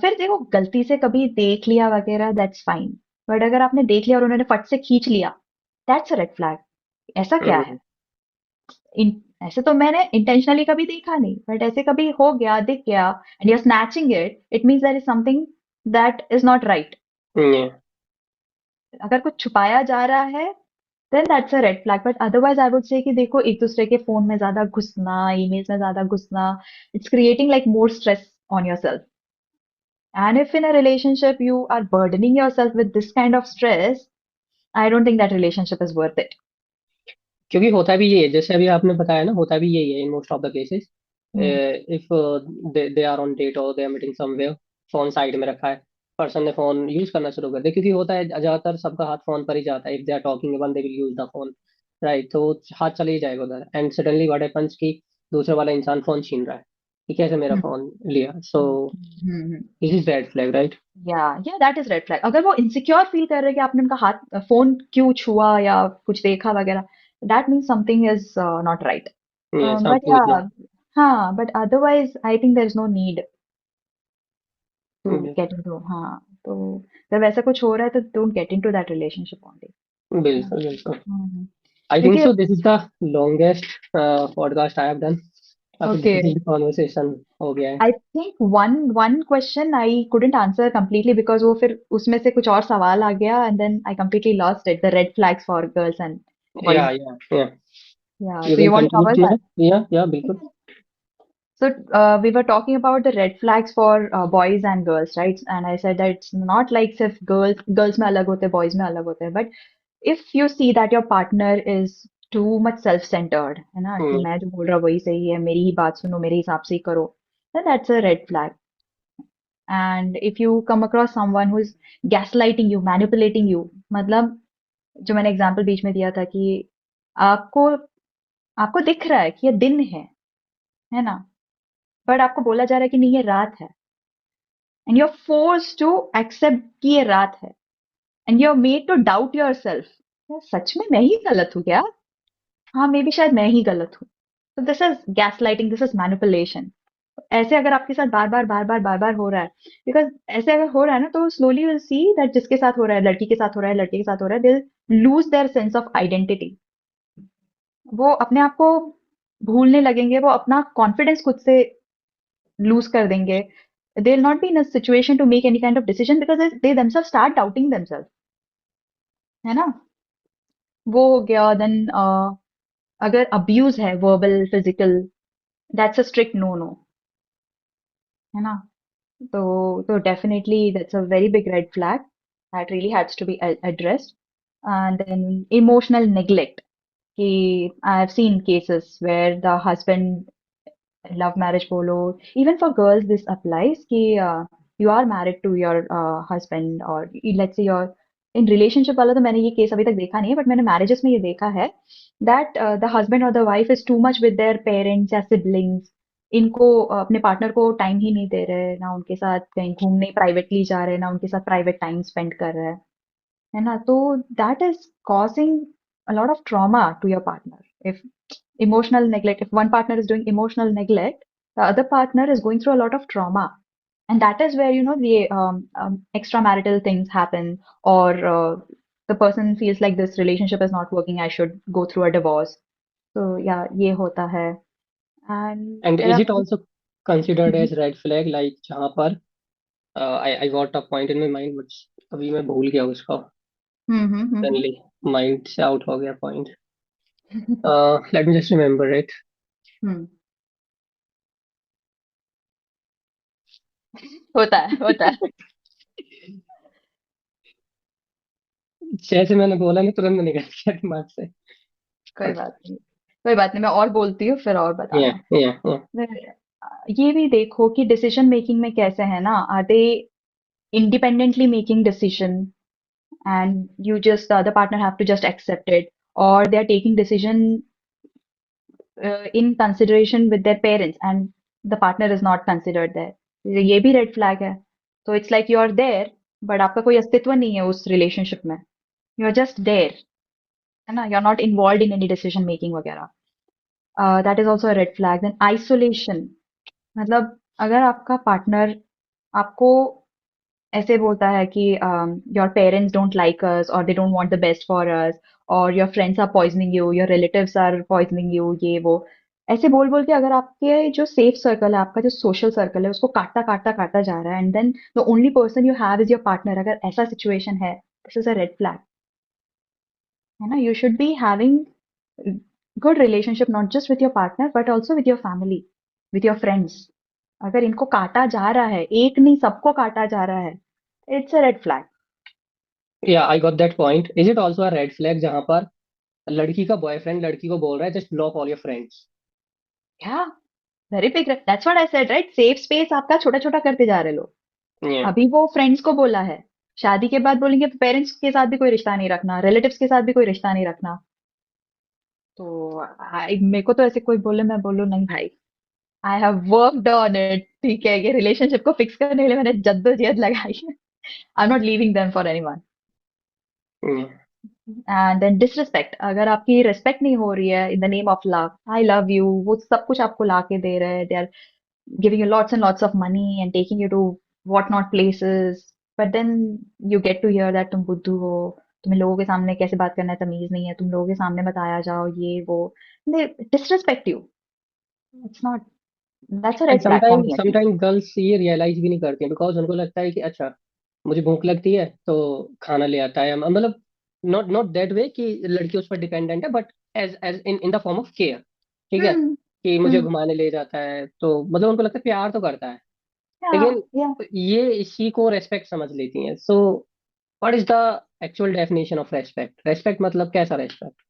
फिर देखो गलती से कभी देख लिया वगैरह दैट्स फाइन. बट अगर आपने देख लिया और उन्होंने फट से खींच लिया, दैट्स अ रेड फ्लैग. ऐसा क्या है? Mm, ऐसे तो मैंने इंटेंशनली कभी देखा नहीं, बट ऐसे कभी हो गया, दिख गया, and you are snatching it, it means there is something that is not right. yeah. अगर कुछ छुपाया जा रहा है then that's a red flag. But otherwise I would say कि देखो एक दूसरे के फोन में ज्यादा घुसना, ईमेल्स में ज्यादा घुसना, it's creating like more stress on yourself. And if in a relationship you are burdening yourself with this kind of stress, I don't think that relationship is worth it. क्योंकि होता भी ये है जैसे अभी आपने बताया ना, होता भी यही है in most of the cases. Hmm. If they are on date और they are meeting somewhere, phone side में रखा है, पर्सन ने फोन यूज करना शुरू कर दिया, क्योंकि होता है ज्यादातर सबका हाथ फोन पर ही जाता है. If they are talking one they will use the phone, right? तो हाथ चले ही जाएगा उधर एंड सडनली व्हाट हैपेंस कि दूसरे वाला इंसान फोन छीन रहा है कि कैसे मेरा Hmm. फोन लिया. सो Hmm. Hmm. Hmm. This is red flag, right? Yeah, that is red flag. अगर वो insecure feel कर रहे हैं कि आपने उनका हाथ फोन क्यों छुआ या कुछ देखा वगैरह, that means something is not right. But something is yeah, not. हाँ, but otherwise I think there is no need to get into. हाँ, तो जब ऐसा कुछ हो रहा है तो don't get into that relationship only. है ना? बिल्कुल बिल्कुल. हम्म. आई थिंक क्योंकि so this is the longest podcast I have done. काफी okay, डिटेल्ड कॉन्वर्सेशन हो गया है. I think one question I couldn't answer completely because वो फिर उसमें से कुछ और सवाल आ गया and then I completely lost it. The red flags for girls and boys. या Yeah, you so can you want to cover continue that? Here. या बिल्कुल. So we were talking about the red flags for boys and girls, right? And I said that it's not like सिर्फ girls में अलग होते हैं, boys में अलग होते हैं. But if you see that your partner is too much self-centered, है ना, कि मैं जो बोल रहा हूँ वही सही है, मेरी ही बात सुनो, मेरे हिसाब से ही करो, then that's a red flag. And if you come across someone who is gaslighting you, manipulating you, मतलब जो मैंने एग्जांपल बीच में दिया था कि आपको आपको दिख रहा है कि ये दिन है ना, बट आपको बोला जा रहा है कि नहीं ये रात है, and you are forced to accept कि ये रात है, and you are made to doubt yourself. यार सच में मैं ही गलत हूँ क्या? हाँ मे बी शायद मैं ही गलत हूँ. तो this is gas lighting, this is manipulation. ऐसे अगर आपके साथ बार बार हो रहा है, बिकॉज ऐसे अगर हो रहा है ना तो स्लोली विल सी दैट जिसके साथ हो रहा है, लड़की के साथ हो रहा है, लड़के के साथ हो रहा है, they lose their sense of identity. वो अपने आप को भूलने लगेंगे, वो अपना कॉन्फिडेंस खुद से लूज कर देंगे. They will not be in a situation to make any kind of decision because they themselves start doubting themselves. है ना? वो हो गया. देन अगर अब्यूज है, verbal, physical, that's a strict no no. है ना? So definitely that's a very big red flag that really has to be addressed. And then emotional neglect. I have seen cases where the husband, love marriage bolo, even for girls this applies कि you are married to your husband, or let's say you're in relationship वाला तो मैंने ये case अभी तक देखा नहीं है, बट मैंने मैरिजेस में ये देखा है that the husband or the wife is too much with their parents या siblings. इनको अपने पार्टनर को टाइम ही नहीं दे रहे, ना उनके साथ कहीं घूमने प्राइवेटली जा रहे, ना उनके साथ प्राइवेट टाइम स्पेंड कर रहे हैं. है ना? तो that is causing a lot of trauma to your partner. If emotional neglect, if one partner is doing emotional neglect, the other partner is going through a lot of trauma. And that is where, the extramarital things happen, or the person feels like this relationship is not working, I should go through a divorce. So yeah, ये होता है. And And there is are it also considered Mhm. as red flag, like जहाँ पर I got a point in my mind, but अभी मैं भूल गया उसको. हम्म. Suddenly mind से out हो गया point. Let me just remember it. हम्म. होता है. जैसे मैंने बोला ना, तुरंत निकल गया दिमाग से. कोई बात नहीं, कोई बात नहीं, मैं और बोलती हूँ फिर और Yeah, बताना. yeah, yeah. फिर, ये भी देखो कि डिसीजन मेकिंग में कैसे है ना, are they independently making decision and you just the other partner have to just accept it, or they are taking decision in consideration with their parents and the partner is not considered there. ये भी red flag है. So it's like you are there but आपका कोई अस्तित्व नहीं है उस relationship में. You are just there, है ना, you're not involved in any decision making वगैरह. That is also a red flag. Then isolation, मतलब अगर आपका पार्टनर आपको ऐसे बोलता है कि your parents don't like us और they don't want the best for us, और your friends are poisoning you, your relatives are poisoning you, ये वो ऐसे बोल बोल के अगर आपके जो सेफ सर्कल है, आपका जो सोशल सर्कल है, उसको काटता काटता काटता जा रहा है, and then the only person you have is your partner, अगर ऐसा सिचुएशन है, this is a red flag. है ना, you should be having good relationship not just with your partner but also with your family, with your friends. अगर इनको काटा जा रहा है, एक नहीं सबको काटा जा रहा है, it's a red flag. Yeah, I got that point. Is it also a red flag जहाँ पर लड़की का बॉयफ्रेंड लड़की को बोल रहा है just block all your friends? Yeah, very big. That's what I said, right? Safe space आपका छोटा छोटा करते जा रहे लोग. Yeah. अभी वो फ्रेंड्स को बोला है, शादी के बाद बोलेंगे पेरेंट्स के साथ भी कोई रिश्ता नहीं रखना, रिलेटिव्स के साथ भी कोई रिश्ता नहीं रखना. तो मेरे को तो ऐसे कोई बोले, मैं बोलूँ नहीं भाई, I have worked on it. ठीक है, ये रिलेशनशिप को फिक्स करने के लिए मैंने जद्दोजहद लगाई है. I am not leaving them for anyone. Yeah. And then disrespect, अगर आपकी रिस्पेक्ट नहीं हो रही है in the name of love, I love you, वो सब कुछ आपको ला के दे रहे हैं, they are giving you lots and lots of money and taking you to what not places, but then you get to hear that तुम बुद्धू हो, तुम्हें लोगों के सामने कैसे बात करना है तमीज नहीं है, तुम लोगों के सामने मत आया जाओ, ये वो. they disrespect you. It's not, that's a and red flag for sometime me at least. Sometime girls ये रियलाइज भी नहीं करती हैं, बिकॉज उनको लगता है कि अच्छा, मुझे भूख लगती है तो खाना ले आता है, मतलब नॉट नॉट दैट वे कि लड़की उस पर डिपेंडेंट है, but as as in in the form of care. ठीक है, हम्म. कि मुझे हम्म. घुमाने ले जाता है तो मतलब उनको लगता है प्यार तो करता है. Yeah, लेकिन yeah. ये इसी को रेस्पेक्ट समझ लेती हैं. So what is the actual definition of respect? Respect मतलब कैसा रेस्पेक्ट?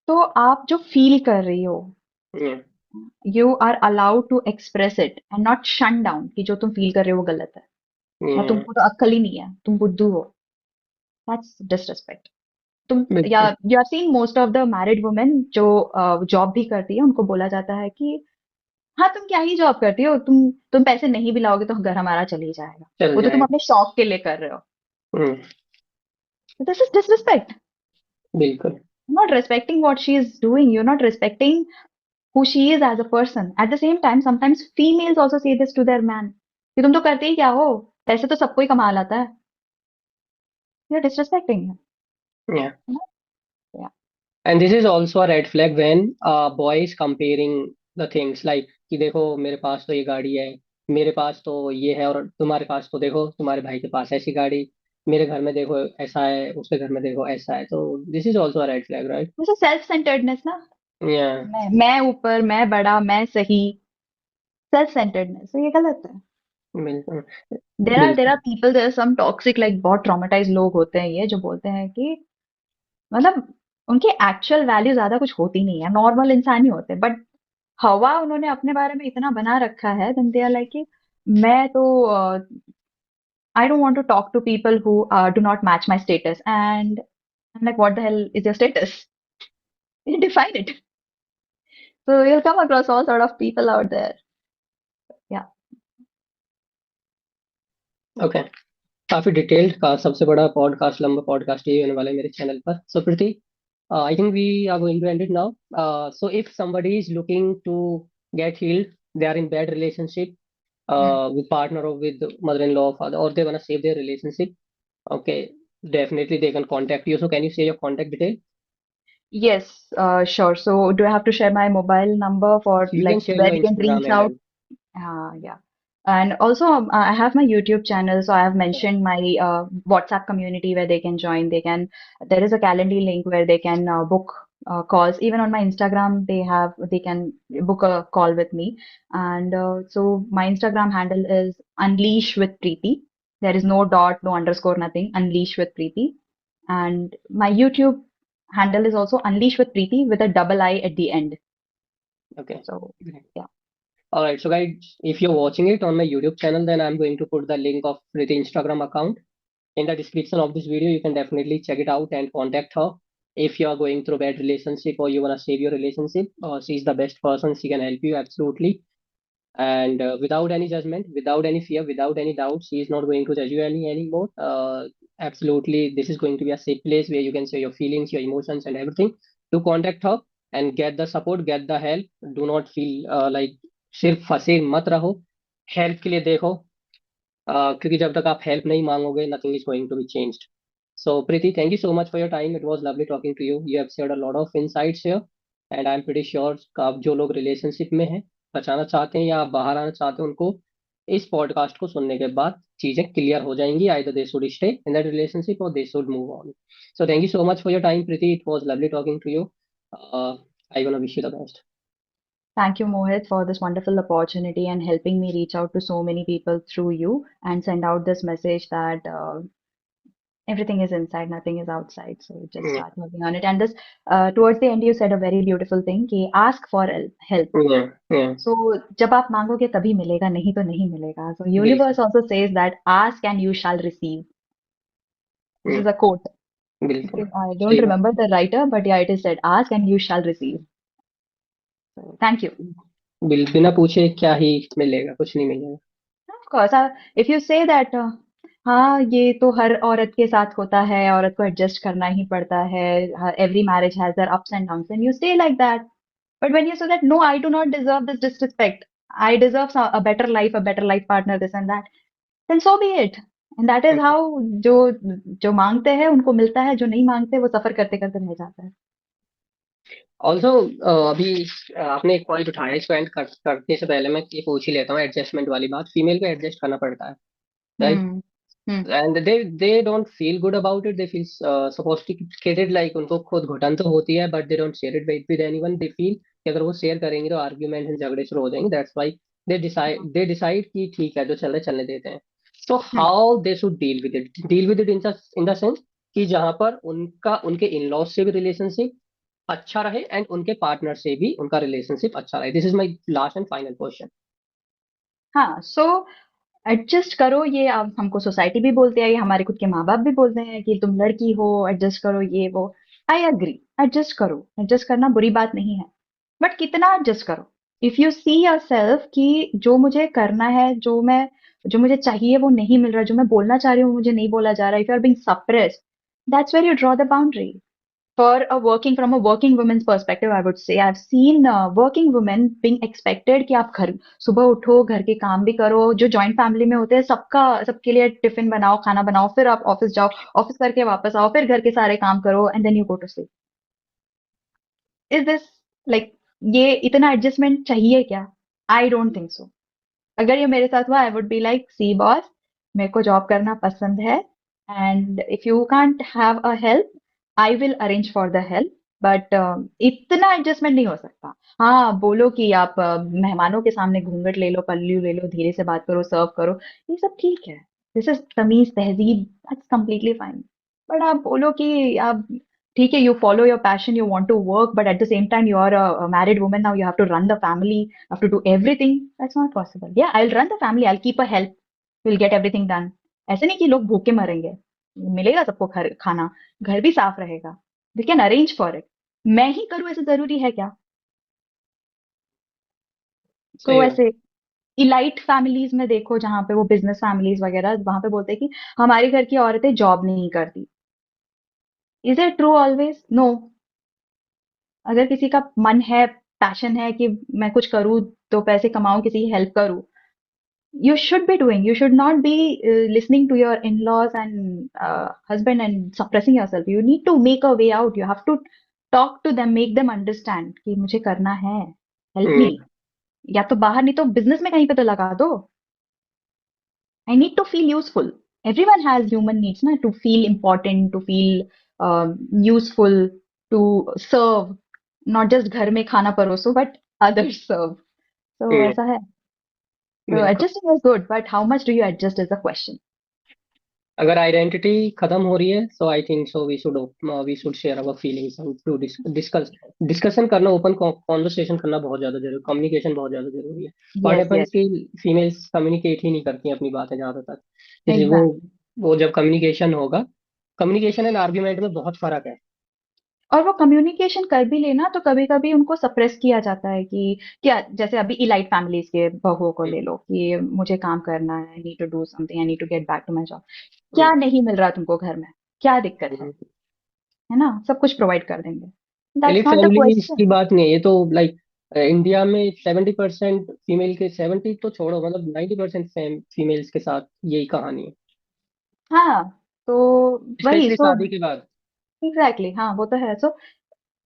तो आप जो फील कर रही हो, you are allowed to express it and not shun down कि जो तुम फील कर रहे हो वो गलत है, या तुमको तो अक्ल ही नहीं है, तुम बुद्धू हो. That's disrespect. तुम, या बिल्कुल. You are seeing most of the married women जो जॉब भी करती है, उनको बोला जाता है कि हाँ तुम क्या ही जॉब करती हो, तुम पैसे नहीं भी लाओगे तो घर हमारा चल ही जाएगा, चल वो तो तुम जाएगा. अपने शौक के लिए कर रहे हो. हम्म, दिस इज डिसरिस्पेक्ट. बिल्कुल. Not respecting what she is doing, you not respecting who she is as a person. At the same time, sometimes females also say this to their man कि तुम तो करते ही क्या हो, पैसे तो सबको ही कमा लाता है. You're disrespecting him. Yeah. Yeah. And this is also a red flag when a boy is comparing the things like कि देखो मेरे पास तो ये गाड़ी है, मेरे पास तो ये है, और तुम्हारे पास तो देखो तुम्हारे भाई के पास ऐसी गाड़ी, मेरे घर में देखो ऐसा है, उसके घर में देखो ऐसा है. तो this is also a red flag, right? मुझे सेल्फ सेंटर्डनेस ना, या. मैं ऊपर, मैं बड़ा, मैं सही, सेल्फ सेंटर्डनेस, तो ये गलत है. बिल्कुल. there are बिल्कुल. people, there are some toxic, like बहुत traumatized लोग होते हैं ये जो बोलते हैं कि मतलब उनकी एक्चुअल वैल्यू ज्यादा कुछ होती नहीं है, नॉर्मल इंसान ही होते हैं, बट हवा उन्होंने अपने बारे में इतना बना रखा है, देन दे आर लाइक कि मैं तो I don't want to talk to people who do not match my status, and I am like what the hell is your status, you define it. So you'll come across all sort of people out there. Yeah. Okay. काफी detailed का सबसे बड़ा podcast, लंबा podcast ये होने वाला है मेरे चैनल पर. सो प्रीति, I think we are going to end it now. So if somebody is looking to get healed, they are in bad relationship Hmm. with partner or with mother-in-law or father, or they want to save their relationship. Okay, definitely they can contact you. So can you say your contact detail? Yes, sure. So do I have to share my mobile number for You can like share where your they can Instagram reach handle. out? Yeah. And also, I have my YouTube channel, so I have mentioned my WhatsApp community where they can join. There is a Calendly link where they can book calls. Even on my Instagram, they can book a call with me. And so my Instagram handle is Unleash with Preeti. There is no dot, no underscore, nothing. Unleash with Preeti. And my YouTube handle is also Unleash with Preeti with a double I at the end. Okay. So yeah. All right. So guys, if you're watching it on my YouTube channel, then I'm going to put the link of the Instagram account in the description of this video. You can definitely check it out and contact her if you are going through bad relationship or you want to save your relationship. She's the best person. She can help you absolutely. And without any judgment, without any fear, without any doubt, she is not going to judge you anymore. Absolutely, this is going to be a safe place where you can share your feelings, your emotions, and everything. To contact her and get the support, get the help. Do not feel like सिर्फ फंसे मत रहो. Help के लिए देखो. क्योंकि जब तक आप हेल्प नहीं मांगोगे, nothing is going to be changed. So Preeti, thank you so much for your time. It was lovely talking to you. You have shared a lot of insights here, and I'm pretty sure आप जो लोग relationship में हैं, बचाना चाहते हैं या बाहर आना चाहते हैं, उनको इस पॉडकास्ट को सुनने के बाद चीजें क्लियर हो जाएंगी. Either they should stay in that relationship or they should move on. So thank you so much for your time, Preeti. It was lovely talking to you. Uh, I wanna wish you the best. Thank you, Mohit, for this wonderful opportunity and helping me reach out to so many people through you and send out this message that everything is inside, nothing is outside. So just Yeah, start working on it. And this, towards the end, you said a very beautiful thing, कि ask for help. yeah, yeah. So जब आप मांगोगे तभी मिलेगा, नहीं तो नहीं मिलेगा. So बिल्कुल, universe also says that ask and you shall receive. This is hmm, a quote. बिल्कुल, Okay, I don't सही बात. remember the writer, but yeah, it is said, ask and you shall receive. So thank you. बिना पूछे क्या ही मिलेगा, कुछ नहीं मिलेगा. Of course, if you say that, हाँ ये तो हर औरत के साथ होता है, औरत को एडजस्ट करना ही पड़ता है, every marriage has their ups and downs, and you say like that. But when you say that, no, I do not deserve this disrespect. I deserve a better life partner, this and that. Then so be it. And that is how जो जो मांगते हैं उनको मिलता है, जो नहीं मांगते वो सफर करते करते रह जाता है. ऑल्सो अभी आपने एक पॉइंट उठाया, इसको एंड करने से पहले मैं ये पूछ ही लेता हूँ. एडजस्टमेंट वाली बात, फीमेल को एडजस्ट करना पड़ता है, right? Hmm. Hmm. And they don't feel good about it. They feel sophisticated, like उनको खुद घुटन तो होती है, but they don't share it with anyone. They feel कि अगर वो शेयर करेंगे तो आर्ग्यूमेंट एंड झगड़े शुरू हो जाएंगे. दैट्स व्हाई दे डिसाइड कि ठीक है, जो चल रहा है चलने देते हैं. So hmm. How they should deal with it in the sense कि जहां पर उनका उनके इन लॉज से भी रिलेशनशिप अच्छा रहे एंड उनके पार्टनर से भी उनका रिलेशनशिप अच्छा रहे. This is my last and final question. हाँ, सो एडजस्ट करो, ये अब हमको सोसाइटी भी बोलते हैं, ये हमारे खुद के माँ बाप भी बोलते हैं कि तुम लड़की हो, एडजस्ट करो ये वो. आई अग्री, एडजस्ट करो, एडजस्ट करना बुरी बात नहीं है. बट कितना एडजस्ट करो? If you see your self कि जो मुझे करना है, जो मुझे चाहिए वो नहीं मिल रहा, जो मैं बोलना चाह रही हूँ मुझे नहीं बोला जा रहा, if you are being suppressed, that's where you draw the boundary. From a working woman's perspective, I would say I've seen working women being expected कि आप घर सुबह उठो, घर के काम भी करो. जो जॉइंट फैमिली में होते हैं सबके लिए टिफिन बनाओ, खाना बनाओ, फिर आप ऑफिस जाओ, ऑफिस करके वापस आओ, फिर घर के सारे काम करो, and then you go to sleep. Is this like ये इतना एडजस्टमेंट चाहिए क्या? I don't think so. अगर ये मेरे साथ हुआ, I would be like, see boss, मेरे को जॉब करना पसंद है, and if you can't have a help, I will arrange for the help. But इतना एडजस्टमेंट नहीं हो सकता. हाँ, बोलो कि आप मेहमानों के सामने घूंघट ले लो, पल्लू ले लो, धीरे से बात करो, सर्व करो, ये सब ठीक है. दिस इज तमीज, तहजीब, दैट्स कंप्लीटली फाइन. बट आप बोलो कि आप ठीक है, you follow your passion, you want to work, but at the same time you are a married woman now, you have to run the family, you have to do everything. That's not possible. Yeah, I'll run the family, I'll keep a help, we'll get everything done. ऐसे नहीं कि लोग भूखे मरेंगे, मिलेगा सबको खाना, घर भी साफ रहेगा. We can arrange for it. मैं ही करूँ ऐसे जरूरी है क्या? तो सही बात. ऐसे इलाइट फैमिलीज में देखो, जहाँ पे वो बिजनेस फैमिलीज वगैरह, वहां पे बोलते हैं कि हमारे घर की औरतें जॉब नहीं करती. Is it true always? No. अगर किसी का मन है, पैशन है कि मैं कुछ करूँ, तो पैसे कमाऊँ, किसी की हेल्प करूँ, you should be doing. You should not be listening to your in-laws and husband and suppressing yourself. You need to make a way out. You have to talk to them, make them understand कि मुझे करना है, help me. हम्म, या तो बाहर, नहीं तो business में कहीं पे तो लगा दो. I need to feel useful. Everyone has human needs, na, to feel important, to feel useful, to serve. Not just घर में खाना परोसो, but others serve. So हम्म, ऐसा है. So बिल्कुल। adjusting is good, but how much do you adjust is the question. अगर identity खत्म हो रही है, so I think so we should share our feelings and to discussion करना, ओपन कॉन्वर्सेशन करना बहुत ज्यादा जरूरी, कम्युनिकेशन बहुत ज्यादा जरूरी है। व्हाट Yes, yes, हैपेंस कि फीमेल्स कम्युनिकेट ही नहीं करती हैं अपनी बातें ज्यादातर, इसलिए exactly. वो जब कम्युनिकेशन होगा, कम्युनिकेशन एंड आर्ग्यूमेंट में बहुत फर्क है। और वो कम्युनिकेशन कर भी लेना तो कभी कभी उनको सप्रेस किया जाता है कि क्या, जैसे अभी इलाइट फैमिलीज के बहुओं को हम्म, ले लो कि मुझे काम करना है, I need to do something, I need to get back to my job. क्या हम्म, नहीं मिल रहा तुमको घर में, क्या दिक्कत है ना, सब कुछ प्रोवाइड कर देंगे. That's elite not the family की क्वेश्चन. बात नहीं है ये तो, लाइक इंडिया में 70% फीमेल के, 70 तो छोड़ो, मतलब 90% फीमेल्स के साथ यही कहानी है, हाँ, तो वही. स्पेशली सो शादी के बाद। एग्जैक्टली, हाँ, वो तो है. सो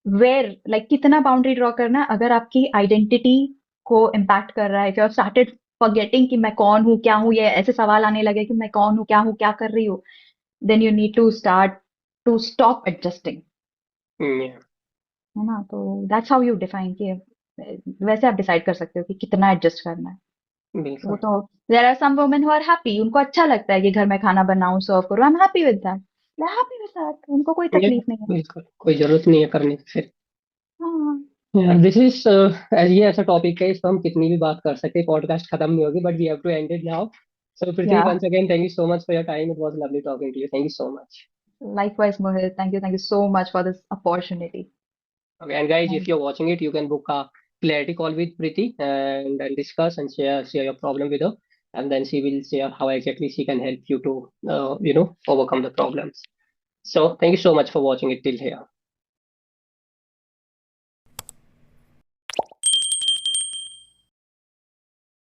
वेयर, लाइक कितना बाउंड्री ड्रॉ करना है, अगर आपकी आइडेंटिटी को इम्पैक्ट कर रहा है, if you have started forgetting कि मैं कौन हूँ, क्या हूँ, ये ऐसे सवाल आने लगे कि मैं कौन हूँ, क्या कर रही हूँ, then you need to start to stop adjusting. Hmm, है ना, तो दैट्स हाउ यू डिफाइन कि वैसे आप डिसाइड कर सकते हो कि कितना एडजस्ट करना है. वो बिल्कुल। तो, there are some women who are happy, उनको अच्छा लगता है कि घर में खाना बनाऊं, सर्व करूं, I am happy with that, they are happy with that, उनको कोई ये तकलीफ नहीं है. बिल्कुल कोई जरूरत नहीं है करने की फिर। हाँ. दिस इज ये ऐसा टॉपिक है, इस पर हम कितनी भी बात कर सकते हैं, पॉडकास्ट खत्म नहीं होगी, but we have to end it now. So Preeti, yeah, once again thank you so much for your time, it was lovely talking to you, thank you so much. likewise Mohit, thank you so much for this opportunity. Okay, and guys, if you're watching it, you can book a clarity call with Preeti and discuss and share your problem with her, and then she will share how exactly she can help you to overcome the problems. So thank you so much for watching it till here.